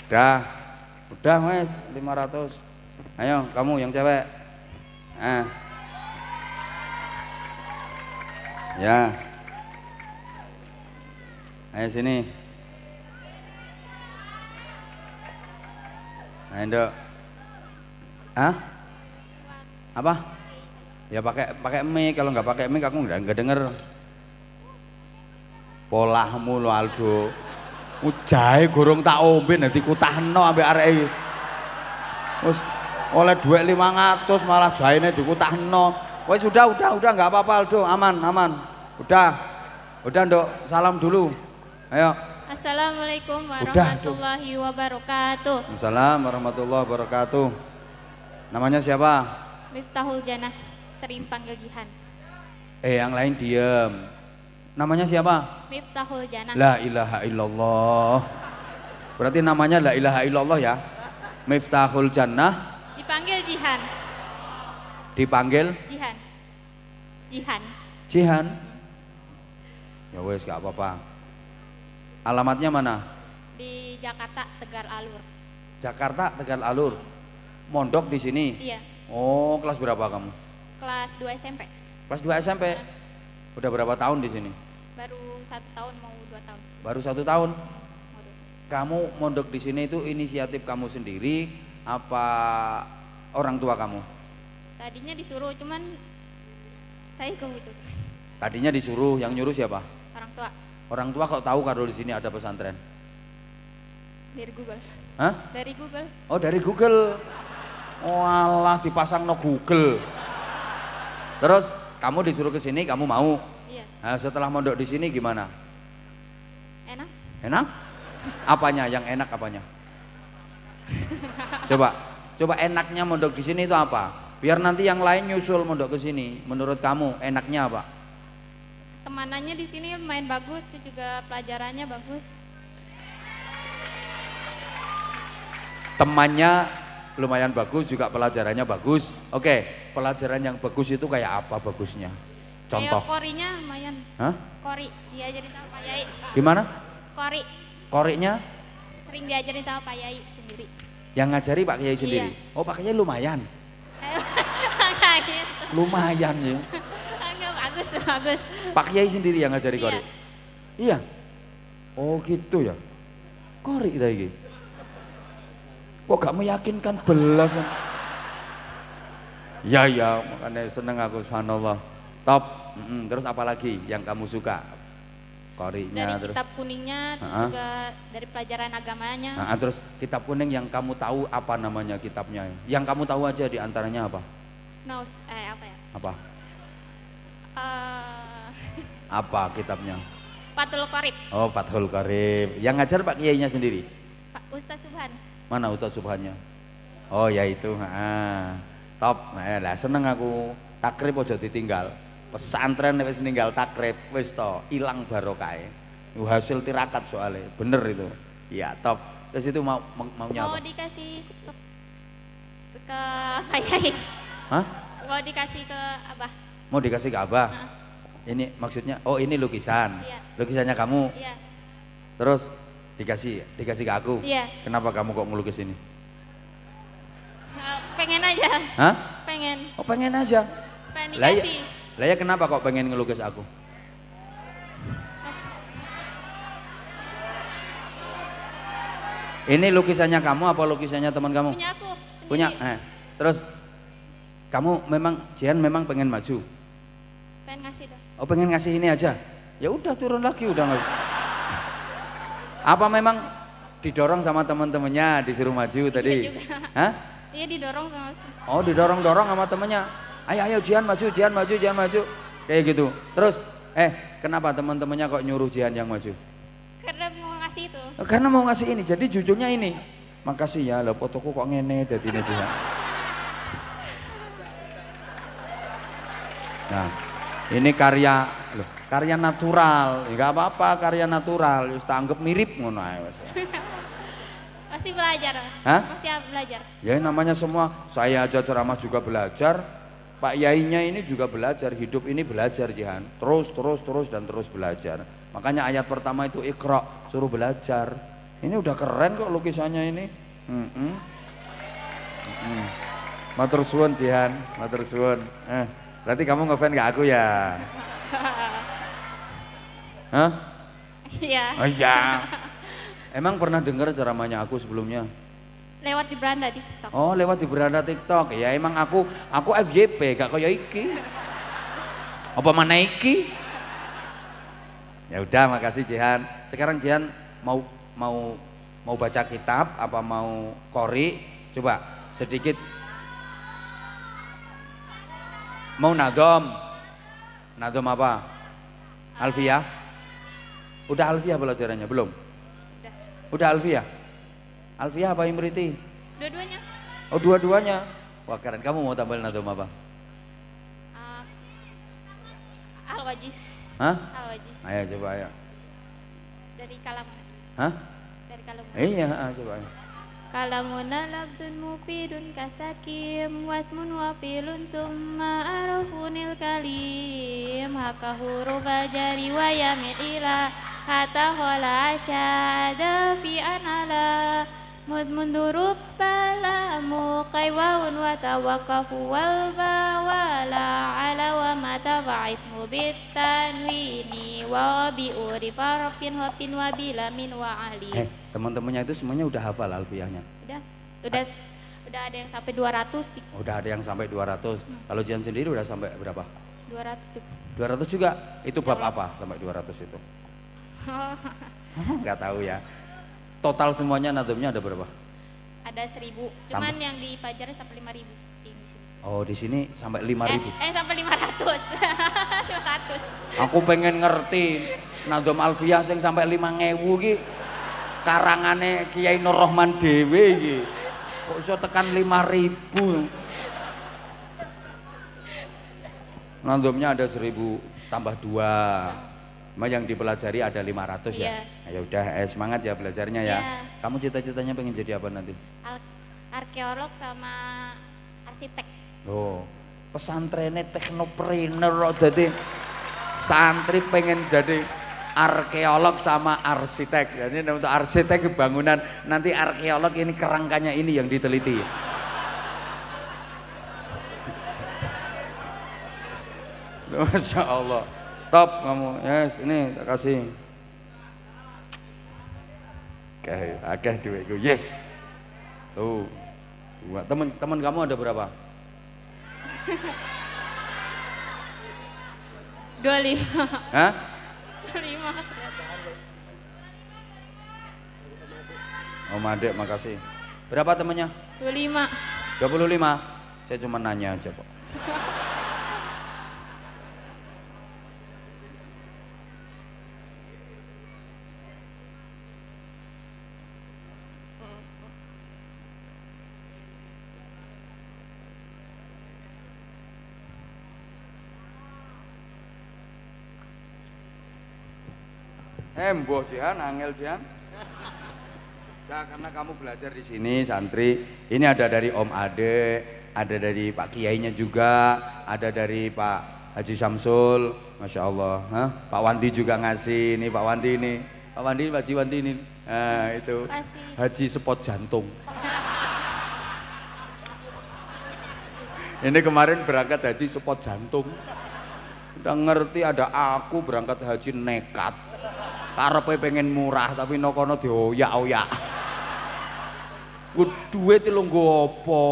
Udah wes 500. Ayo kamu yang cewek. Ya. Ayo sini. Ayo Ndok. Apa? Ya pakai mic, kalau nggak pakai mic aku nggak denger. Polahmu lo Aldo. Ujahe gorong tak ombe nanti kutahno ambek arek. Wes oleh duit 500 malah jaine dikutahno. Wes udah nggak apa-apa Aldo, aman. Udah Ndok, salam dulu. Ayo. Assalamualaikum warahmatullahi wabarakatuh. Assalamualaikum warahmatullahi wabarakatuh. Namanya siapa? Miftahul Jannah, sering panggil Jihan. Yang lain diem. Namanya siapa? Miftahul Jannah. La ilaha illallah. Berarti namanya la ilaha illallah ya. Miftahul Jannah. Dipanggil Jihan. Dipanggil? Jihan. Ya wes gak apa-apa. Alamatnya mana? Di Jakarta, Tegal Alur. Jakarta, Tegal Alur. Mondok di sini? Iya. Oh, kelas berapa kamu? Kelas 2 SMP. Kelas 2 SMP? Udah berapa tahun di sini? Baru 1 tahun mau 2 tahun. Baru 1 tahun? Kamu mondok di sini itu inisiatif kamu sendiri apa orang tua kamu? Tadinya disuruh, cuman saya ikut gitu. Tadinya disuruh, yang nyuruh siapa? Orang tua Orang tua kok tahu kalau di sini ada pesantren? dari Google. Hah? Dari Google. Oh dari Google. Walah dipasang no Google. Terus kamu disuruh ke sini, kamu mau? Iya. Nah, setelah mondok di sini gimana? Enak. Enak? Apanya? Yang enak apanya? Coba enaknya mondok di sini itu apa? Biar nanti yang lain nyusul mondok ke sini. Menurut kamu enaknya apa? Temanannya di sini lumayan bagus, juga pelajarannya bagus. Temannya lumayan bagus, juga pelajarannya bagus. Oke, pelajaran yang bagus itu kayak apa bagusnya? Contoh. Kayak korinya lumayan. Hah? Kori diajarin sama Pak Yai. Gimana? Kori Koriknya sering diajarin sama Pak Yai sendiri. yang ngajari Pak Kiai sendiri. Iya. Oh Pak Kiai lumayan. Enggak gitu. Lumayan ya. Enggak, bagus. Pak Kiai sendiri yang ngajari Iya. korik. Iya. Oh gitu ya. Korik kita ini. Kok gak meyakinkan belas. Ya makanya seneng aku subhanallah. Top. Terus apa lagi yang kamu suka? Koriknya Dari terus. kitab kuningnya, terus juga dari pelajaran agamanya. Terus kitab kuning yang kamu tahu apa namanya kitabnya? Yang kamu tahu aja di antaranya apa? Apa ya? Apa? Eh, Apa kitabnya? Fathul Qorib, Oh Fathul Qorib. Yang ngajar Pak Kiainya sendiri? Pak Ustaz Subhan. Mana Ustaz Subhannya? Oh ya itu. Top. Lah seneng aku. Takrib aja ditinggal. Pesantren wis ninggal takrib wis to ilang barokahe. Hasil tirakat soalnya. Bener itu. Iya top. Terus itu maunya Mau apa? dikasih ke Pak Yai. Hah? Mau dikasih ke Abah. Mau dikasih ke Abah? Ini maksudnya, oh ini lukisan. Iya. Lukisannya kamu. Iya. Terus dikasih ke aku. Iya. Kenapa kamu kok melukis ini? Pengen aja. Hah? Pengen. Oh pengen aja. Pengen Lah ya, dikasih. lah ya kenapa kok pengen ngelukis aku? Ini lukisannya kamu apa lukisannya teman kamu? Punya aku. Sendiri. Punya. Terus kamu Jihan memang pengen maju. Pengen ngasih dong. Oh pengen ngasih ini aja. Ya udah turun lagi udah nggak. Apa memang didorong sama teman-temannya disuruh maju tadi? Iya juga. Hah? Iya didorong sama. Oh didorong-dorong sama temennya. Ayo Jihan maju. Kayak gitu. Terus kenapa teman-temannya kok nyuruh Jihan yang maju? Karena mau ngasih itu. Karena mau ngasih ini. Jadi judulnya ini. Makasih ya, lo fotoku kok ngene dadine Jihan. Nah, ini karya natural. Enggak apa-apa karya natural. Wis tak anggap mirip ngono ae wis. Pasti belajar. Hah? Pasti belajar. Ya namanya semua, saya aja ceramah juga belajar, Pak Yainya ini juga belajar, hidup ini belajar Jihan, terus dan terus belajar. Makanya ayat pertama itu Iqra, suruh belajar. Ini udah keren kok lukisannya ini. Matur suwun Jihan, matur suwun. Berarti kamu ngefans ke aku ya? Hah? Iya. Oh iya. Emang pernah dengar ceramahnya aku sebelumnya? Lewat di beranda di TikTok. Oh lewat di beranda TikTok ya emang aku FYP gak kaya iki. Apa mana iki? Ya udah makasih Jihan. Sekarang Jihan mau baca kitab apa mau qori? Coba sedikit. Mau nadom? Nadom apa? Alfiyah? Udah Alfiyah pelajarannya belum? Udah Alfiyah? Alfiyah apa Imriti? Dua-duanya. Oh dua-duanya. Wah keren. Kamu mau tambahin nadom apa? Al-Wajiz. Hah? Al-Wajiz. Ayo coba ayo. Dari kalam. Hah? Dari kalam. Iya coba ayo. Kalamuna labdun mufidun kasakim wasmun wafilun summa arufunil kalim haka huruf jari wa yami'ila hatta khola asyada fi anala mundurub balamu qaywaun wa tawakafu wal bawala ala wa mata fa'ithmu bitanwini wa bi'uri farafin wafin wa bilamin wa ali. Teman-temannya itu semuanya udah hafal Alfiyahnya? Udah udah ada yang sampai 200. Udah ada yang sampai 200. Kalau Jian sendiri udah sampai berapa? 200 juga. 200 juga? Itu bab apa sampai 200 itu? Nggak tahu ya. Total semuanya nadomnya ada berapa? Ada 1000. Cuman yang di Pajaran sampai 5000 di sini. Oh, di sini sampai 5000. Sampai 500. 500. Aku pengen ngerti nadom Alfiah sing sampai 5000 ki karangane Kiai Nur Rahman dhewe iki. Kok iso tekan 5000? Nadomnya ada 1000 tambah 2. Cuma yang dipelajari ada 500 ya. Ya udah, semangat ya belajarnya ya. Kamu cita-citanya pengen jadi apa nanti? Arkeolog sama arsitek. Loh, pesantrennya teknopreneur jadi santri pengen jadi arkeolog sama arsitek. Jadi untuk arsitek bangunan, nanti arkeolog ini kerangkanya ini yang diteliti. Masya Allah. Top kamu, yes, ini tak kasih. Oke, akeh duitku, yes. Tuh, teman kamu ada berapa? 25. Hah? 25. Om Adek, makasih. Berapa temannya? 25. 25. Saya cuma nanya aja kok. Mbah Jihan, angel Jihan. Nah, karena kamu belajar di sini santri, ini ada dari Om Ade, ada dari Pak Kiainya juga, ada dari Pak Haji Samsul, Masya Allah. Hah? Pak Wandi juga ngasih, ini Pak Wandi ini, Pak Wandi, Pak Haji Wandi ini. Nah itu, Haji Sepot Jantung. Ini kemarin berangkat haji Sepot Jantung. Udah ngerti ada aku berangkat haji nekat. Karepe pengen murah tapi nokono dioyak-oyak. Ku duit lu nggo apa?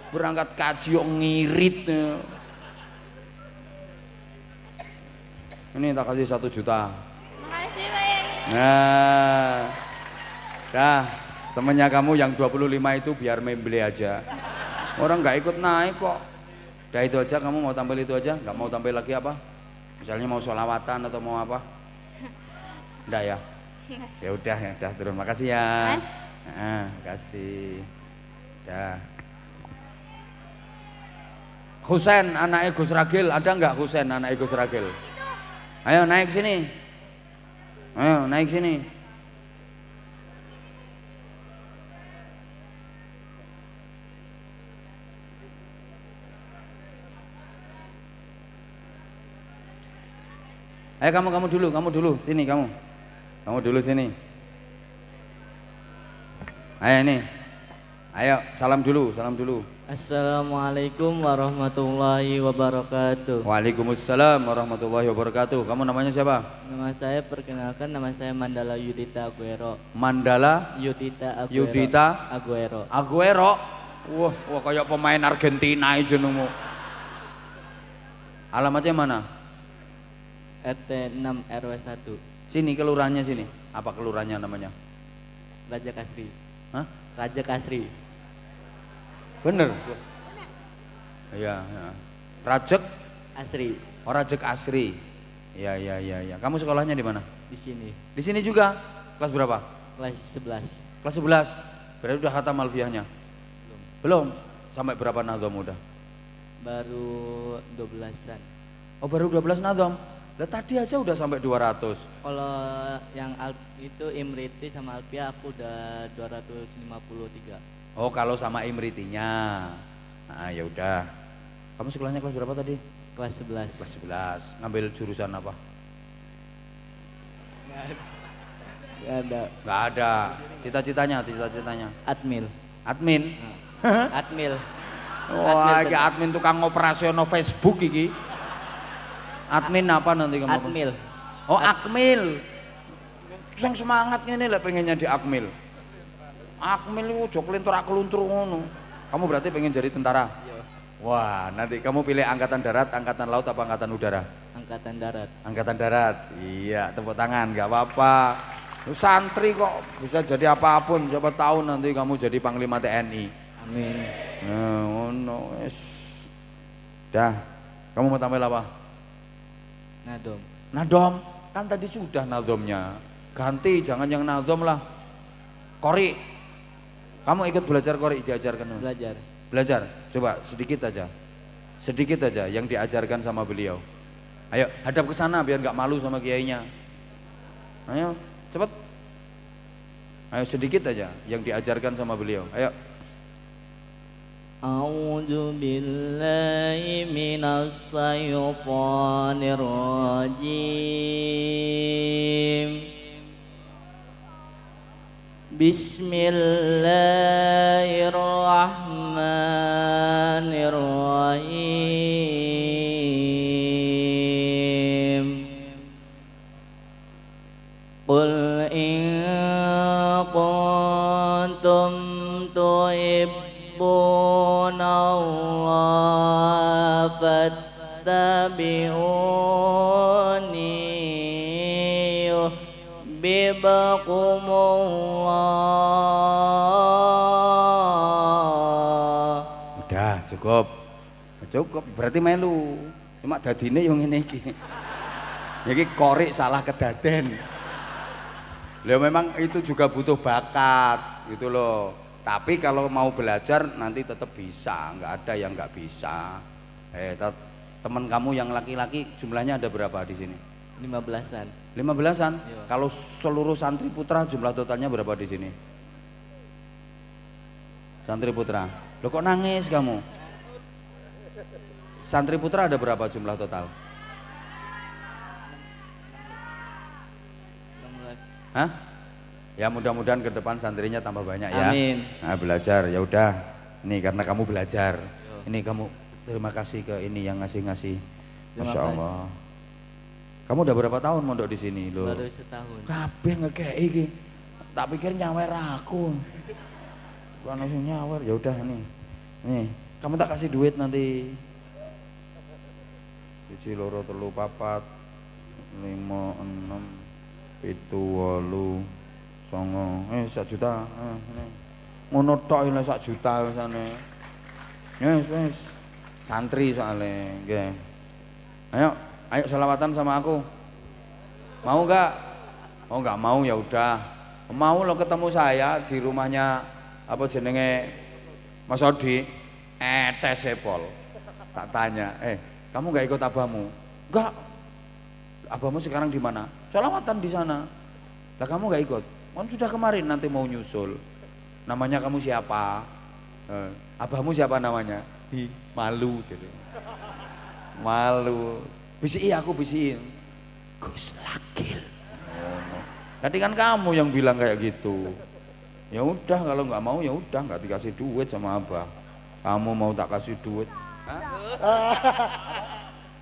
Berangkat kaji kok ngirit. Ini tak kasih 1 juta. Makasih Pak. Nah. Dah, temennya kamu yang 25 itu biar membeli aja. Orang nggak ikut naik kok. Dah itu aja, kamu mau tampil itu aja? Nggak mau tampil lagi apa? Misalnya mau sholawatan atau mau apa? Enggak ya? Ya udah turun. Makasih ya. Nah, kasih. Dah. Husen anaknya Gus Ragil, ada nggak Husen anaknya Gus Ragil? Ayo naik sini. Ayo naik sini. Ayo kamu dulu, sini kamu. Kamu dulu sini. Ayo ini. Ayo salam dulu. Assalamualaikum warahmatullahi wabarakatuh. Waalaikumsalam warahmatullahi wabarakatuh. Kamu namanya siapa? Nama saya perkenalkan, nama saya Mandala Yudita Aguero. Mandala Yudita Aguero. Aguero. Wah kayak pemain Argentina aja jenengmu. Alamatnya mana? RT 6 RW 1. Sini kelurahannya sini. Apa kelurahannya namanya? Raja Kasri. Hah? Raja Kasri. Bener? Iya. Rajek Asri. Oh Rajek Asri. Iya. Kamu sekolahnya di mana? Di sini. Di sini juga. Kelas berapa? Kelas 11. Kelas 11. Berarti udah khatam alfiahnya? Belum. Sampai berapa nadom udah? Baru 12-an. Oh baru 12 nadom. Lah tadi aja udah sampai 200. Kalau yang itu Imriti sama Alpia aku udah 253. Oh kalau sama Imritinya. Nah ya udah. Kamu sekolahnya kelas berapa tadi? Kelas 11. Kelas 11. Ngambil jurusan apa? Gak ada. Gak ada. Cita-citanya? Admin. Admin? Admin. Wah, iki admin tukang operasional Facebook iki. Admin apa nanti kamu? Akmil. Oh Akmil. Sang semangat ngene lah pengennya di Akmil. Akmil itu ojo kelintur ngono. Kamu berarti pengen jadi tentara? Iya. Wah, nanti kamu pilih angkatan darat, angkatan laut apa angkatan udara? Angkatan darat. Angkatan darat. Iya, tepuk tangan, nggak apa-apa. Lu santri kok bisa jadi apapun, siapa tahu nanti kamu jadi panglima TNI. Amin. Nah, ngono wis. Dah. Kamu mau tampil apa? Nadom. Nadom. Kan tadi sudah nadomnya. Ganti, jangan yang nadom lah. Kori. Kamu ikut belajar kori diajarkan? Belajar. Belajar. Coba sedikit aja. Sedikit aja yang diajarkan sama beliau. Ayo, hadap ke sana biar nggak malu sama kiainya. Ayo, cepat. Ayo sedikit aja yang diajarkan sama beliau. Ayo. A'udzu billahi minas syaitonir rajim. Bismillahirrahmanirrahim. Qul in kuntum tuhibbuna Allah fattabi'uni yuhibbukumullah. Udah cukup. Cukup berarti melu. Cuma dadine yang ngene iki. Iki korek salah kedaden. Lha memang itu juga butuh bakat gitu loh. Tapi kalau mau belajar nanti tetap bisa, nggak ada yang nggak bisa. Teman kamu yang laki-laki jumlahnya ada berapa di sini? 15-an. 15-an? Iya. Kalau seluruh santri putra jumlah totalnya berapa di sini? Santri putra. Loh kok nangis kamu? Santri putra ada berapa jumlah total? Hah? Ya mudah-mudahan ke depan santrinya tambah banyak ya. Amin. Nah, belajar ya udah. Ini karena kamu belajar. Ini kamu terima kasih ke ini yang ngasih-ngasih. Masya Allah. Kamu udah berapa tahun mondok di sini loh? Baru setahun. Kabeh ngekei iki. Tak pikir nyawer aku. Bukan langsung nyawer. Ya udah nih. Nih, kamu tak kasih duit nanti. 1 2 3 4 5 6 7 8 9 1 juta. Ngono tok lho 1 juta wesane. Wes. Santri soalnya, nggih. Ayo selawatan sama aku. Mau enggak? Oh enggak mau ya udah. Mau lo ketemu saya di rumahnya apa jenenge Mas Odi. Tes sepol. Tak tanya, kamu enggak ikut abamu? Enggak. Abamu sekarang di mana? Selawatan di sana. Lah kamu enggak ikut? Kan sudah kemarin, nanti mau nyusul. Namanya kamu siapa? Abahmu siapa namanya? Malu jadi. Malu. Bisiin aku bisiin. Gus Lakil. Tadi kan kamu yang bilang kayak gitu. Ya udah kalau nggak mau ya udah nggak dikasih duit sama abah. Kamu mau tak kasih duit?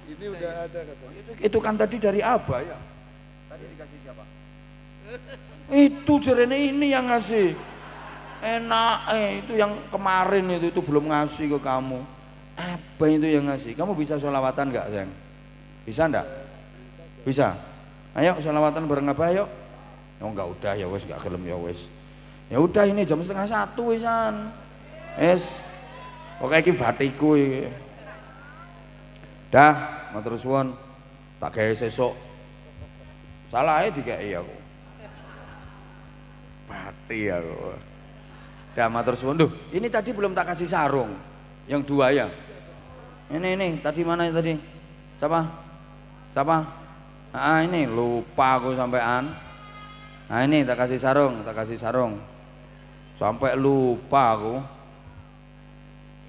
Ini udah ada katanya. Itu kan tadi dari abah ya. Tadi dikasih siapa? Itu jerene ini yang ngasih. Enak, itu yang kemarin itu belum ngasih ke kamu. Apa itu yang ngasih? Kamu bisa sholawatan nggak sayang? Bisa ndak? Bisa. Ayo sholawatan bareng Abah yuk. Oh enggak udah ya wes nggak gelem ya wes. Ya udah ini jam 12:30 wisan. Es. Pokoke iki batiku iki. Dah, matur suwun. Tak gawe sesuk. Salahe dikeki aku. Bati aku. Dah matur suwun. Duh, ini tadi belum tak kasih sarung. Yang 2 ya. Ini tadi mana tadi? Siapa? Ini lupa aku sampean. Nah ini tak kasih sarung. Sampai lupa aku.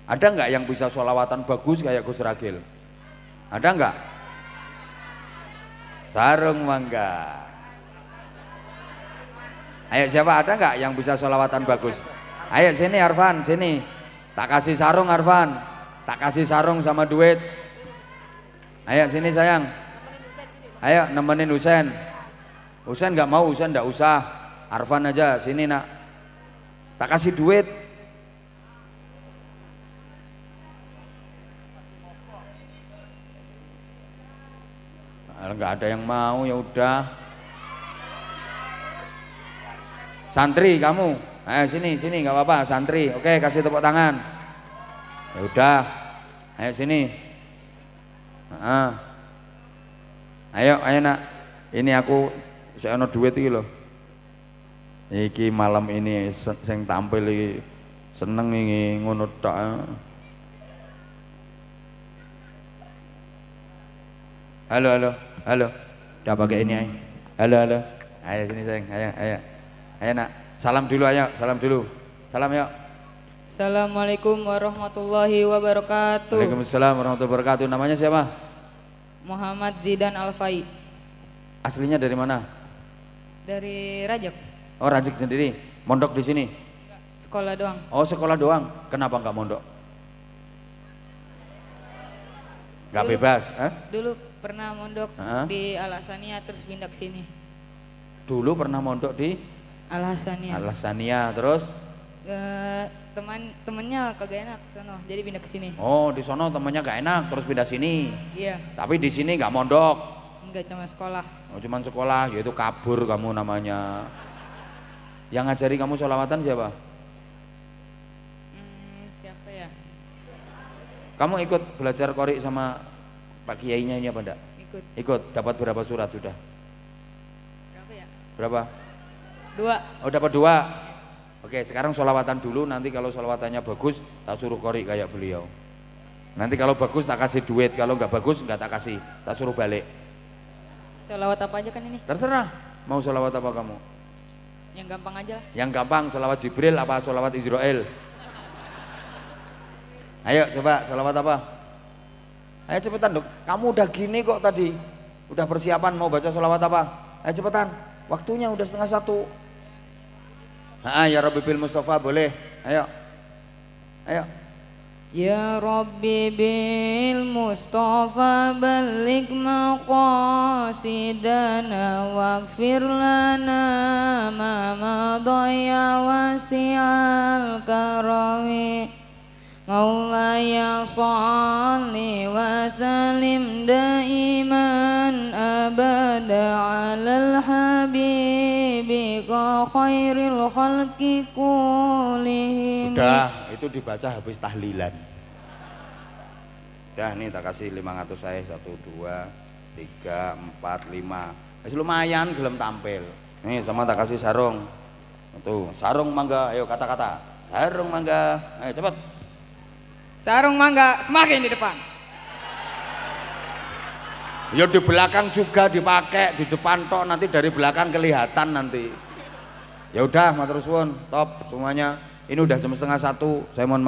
Ada nggak yang bisa sholawatan bagus kayak Gus Ragil? Ada nggak? Sarung mangga. Ayo siapa ada nggak yang bisa sholawatan bagus? Ayo sini Arfan, sini. Tak kasih sarung Arfan. Tak kasih sarung sama duit. Ayo sini sayang. Ayo nemenin Husen. Husen nggak mau, Husen nggak usah. Arfan aja, sini nak. Tak kasih duit. Enggak ada yang mau, ya udah. Santri kamu, sini nggak apa-apa, santri. Oke, kasih tepuk tangan. Ya udah, ayo sini. Ayo nak. Ini aku saya ono duit iki lho. Iki malam ini sing tampil iki seneng iki ngono tok. Halo. Udah pakai ini ayo. Halo. Ayo sini sayang, ayo. Ayo nak, salam dulu ayo, salam dulu. Salam yuk. Assalamualaikum warahmatullahi wabarakatuh. Waalaikumsalam warahmatullahi wabarakatuh. Namanya siapa? Muhammad Zidan Alfai. Aslinya dari mana? Dari Rajak. Oh, Rajak sendiri. Mondok di sini? Sekolah doang. Oh, sekolah doang. Kenapa nggak mondok? Nggak bebas? Dulu pernah mondok di Al Hasaniyah terus pindah ke sini. Dulu pernah mondok di Al Hasaniyah. Al Hasaniyah terus? Temennya kagak enak sono, jadi pindah ke sini. Oh, di sono temennya gak enak terus pindah sini. Iya. Tapi di sini nggak mondok. Enggak, cuma sekolah. Oh, cuman sekolah, yaitu kabur kamu namanya. Yang ngajari kamu sholawatan siapa? Siapa ya? Kamu ikut belajar qori sama Pak Kiainya ini apa enggak? Ikut. Dapat berapa surat sudah? Berapa ya? Berapa? 2. Oh, dapat 2. Oke, sekarang sholawatan dulu. Nanti kalau sholawatannya bagus, tak suruh qori kayak beliau. Nanti kalau bagus tak kasih duit, kalau nggak bagus nggak tak kasih, tak suruh balik. Sholawat apa aja kan ini? Terserah. Mau sholawat apa kamu? Yang gampang aja. Yang gampang, sholawat Jibril apa sholawat Israel? Ayo coba sholawat apa? Ayo cepetan dok. Kamu udah gini kok tadi. Udah persiapan mau baca sholawat apa? Ayo cepetan. Waktunya udah 12:30. Ya Rabbi bil Mustafa boleh. Ayo. Ya Rabbi bil Mustafa balligh maqasidana waghfir lana ma madaya wasi'al karami Maulaya salli wa salim daiman abada alal habibi ka khairil khalqi kullihim. Udah, itu dibaca habis tahlilan. Udah nih tak kasih 500 saya. 1, 2, 3, 4, 5. Masih lumayan gelem tampil. Nih sama tak kasih sarung. Tuh, sarung mangga, ayo kata-kata. Sarung mangga, ayo cepet. Sarung mangga semakin di depan. Ya di belakang juga dipakai, di depan tok nanti dari belakang kelihatan nanti. Ya udah, matur suwun, top semuanya. Ini udah jam 12:30. Saya mohon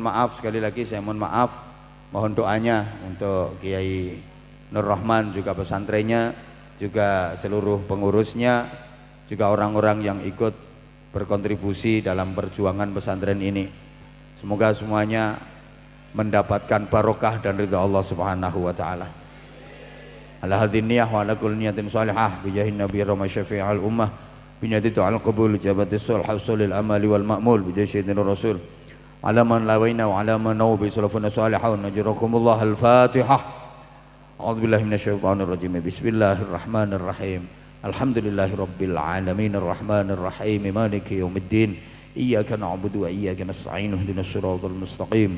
maaf sekali lagi, saya mohon maaf. Mohon doanya untuk Kiai Nur Rahman, juga pesantrennya, juga seluruh pengurusnya, juga orang-orang yang ikut berkontribusi dalam perjuangan pesantren ini. Semoga semuanya mendapatkan barokah dan ridha Allah Subhanahu wa taala. Ala hadhihi niyyah wa ala kulli niyatin salihah bi jahin nabiy rahmah syafi'al ummah bi niyati al qabul jabati sulh hausulil amali wal ma'mul bi jahin rasul. Ala man lawaina wa ala man naw bi salafuna salihun najrakumullah al-fatihah. A'udzu billahi minasyaitonir rajim. Bismillahirrahmanirrahim. Alhamdulillahi rabbil alamin arrahmanir rahim maliki yaumiddin. Iyyaka na'budu wa iyyaka nasta'in ihdinas siratal mustaqim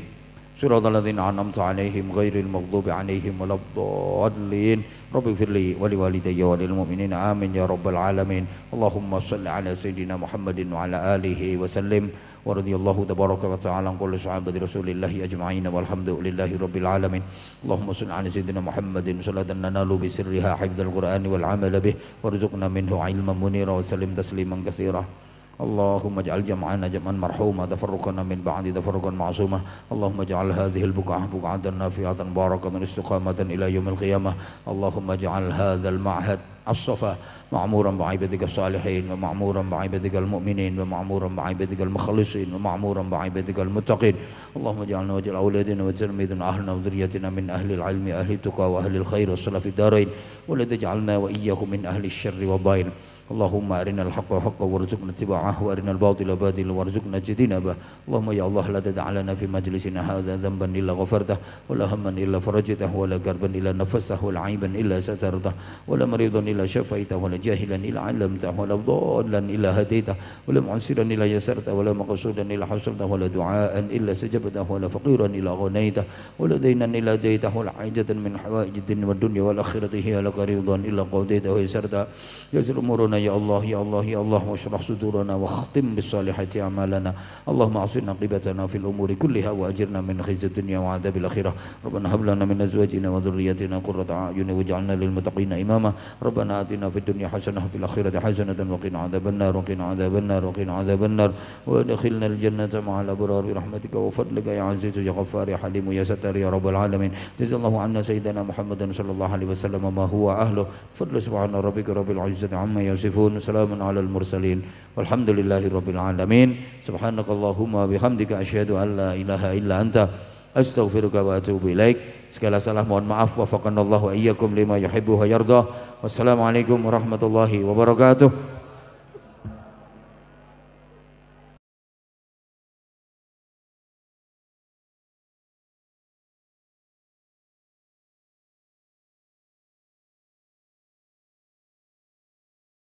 siratal ladzina an'amta 'alaihim ghairil maghdubi 'alaihim waladdallin rabbi ighfirli wa liwalidayya wa lil mu'minina amin ya rabbal alamin Allahumma shalli 'ala sayidina Muhammadin wa 'ala alihi wa sallim wa radhiyallahu tabaraka wa ta'ala an kulli sahabati rasulillahi ajma'in walhamdulillahi rabbil alamin Allahumma shalli 'ala sayidina Muhammadin salatan nanalu bi sirriha hifdzal qur'ani wal 'amala bih warzuqna minhu 'ilman munira wa sallim tasliman katsira اللهم اجعل جمعنا جمعا مرحوما تفرقنا من بعد تفرقا معصوما اللهم اجعل هذه البقعة بقعة نافعة باركة استقامة إلى يوم القيامة اللهم اجعل هذا المعهد الصفا معمورا بعبادك الصالحين ومعمورا بعبادك المؤمنين ومعمورا بعبادك المخلصين ومعمورا بعبادك المتقين اللهم اجعلنا واجعل أولادنا وتلميذنا أهلنا وذريتنا من أهل العلم أهل التقى وأهل الخير والصلاة في الدارين ولا تجعلنا وإياهم من أهل الشر والضير Allahumma arinal haqqa haqqan warzuqna ittiba'ah wa arinal batila batila warzuqna ijtinabah. Allahumma ya Allah la tad'alana fi majlisina hadza dhanban illa ghafartah wa la hamman illa farajtah wa la karban illa nafastah wa la aiban illa satartah wa la maridan illa syafaitah wa la jahilan illa 'allamtah wa la dhallan illa hadaitah wa la mu'siran illa yasartah wa la maqsudan illa hasartah wa la du'aan illa sajabtah wa la faqiran illa ghanaitah wa la daynan illa daitah wa la hajatan min hawaijid dunya wad dunya wal akhirati hiya lak ridwan illa qadaitah wa yasartah yasir umurana ya Allah ya Allah ya Allah wa shrah sudurana wa khatim bis salihati a'malana Allahumma asina aqibatana fil umuri kulliha wa ajirna min khizyid dunya wa adzabil akhirah Rabbana hab lana min azwajina wa dhurriyyatina qurrata a'yun waj'alna lil muttaqina imama Rabbana atina fid dunya hasanah wa fil akhirati hasanah wa qina adzabannar wa qina adzabannar wa qina adzabannar wa adkhilna al jannata ma'al abrar bi rahmatika wa fadlika ya aziz ya ghaffar ya halim ya sattar ya rabbal alamin jazallahu anna sayyidina Muhammadan sallallahu alaihi wasallam ma huwa ahlu fadlu subhana rabbika rabbil izzati amma yasifun salamun alal mursalin walhamdulillahi rabbil alamin subhanakallahumma bihamdika asyhadu an la ilaha illa anta astaghfiruka wa atubu ilaik. Segala salah mohon maaf. Wafaqanallahu iyyakum lima yuhibbu wa yardah. Wassalamualaikum warahmatullahi wabarakatuh.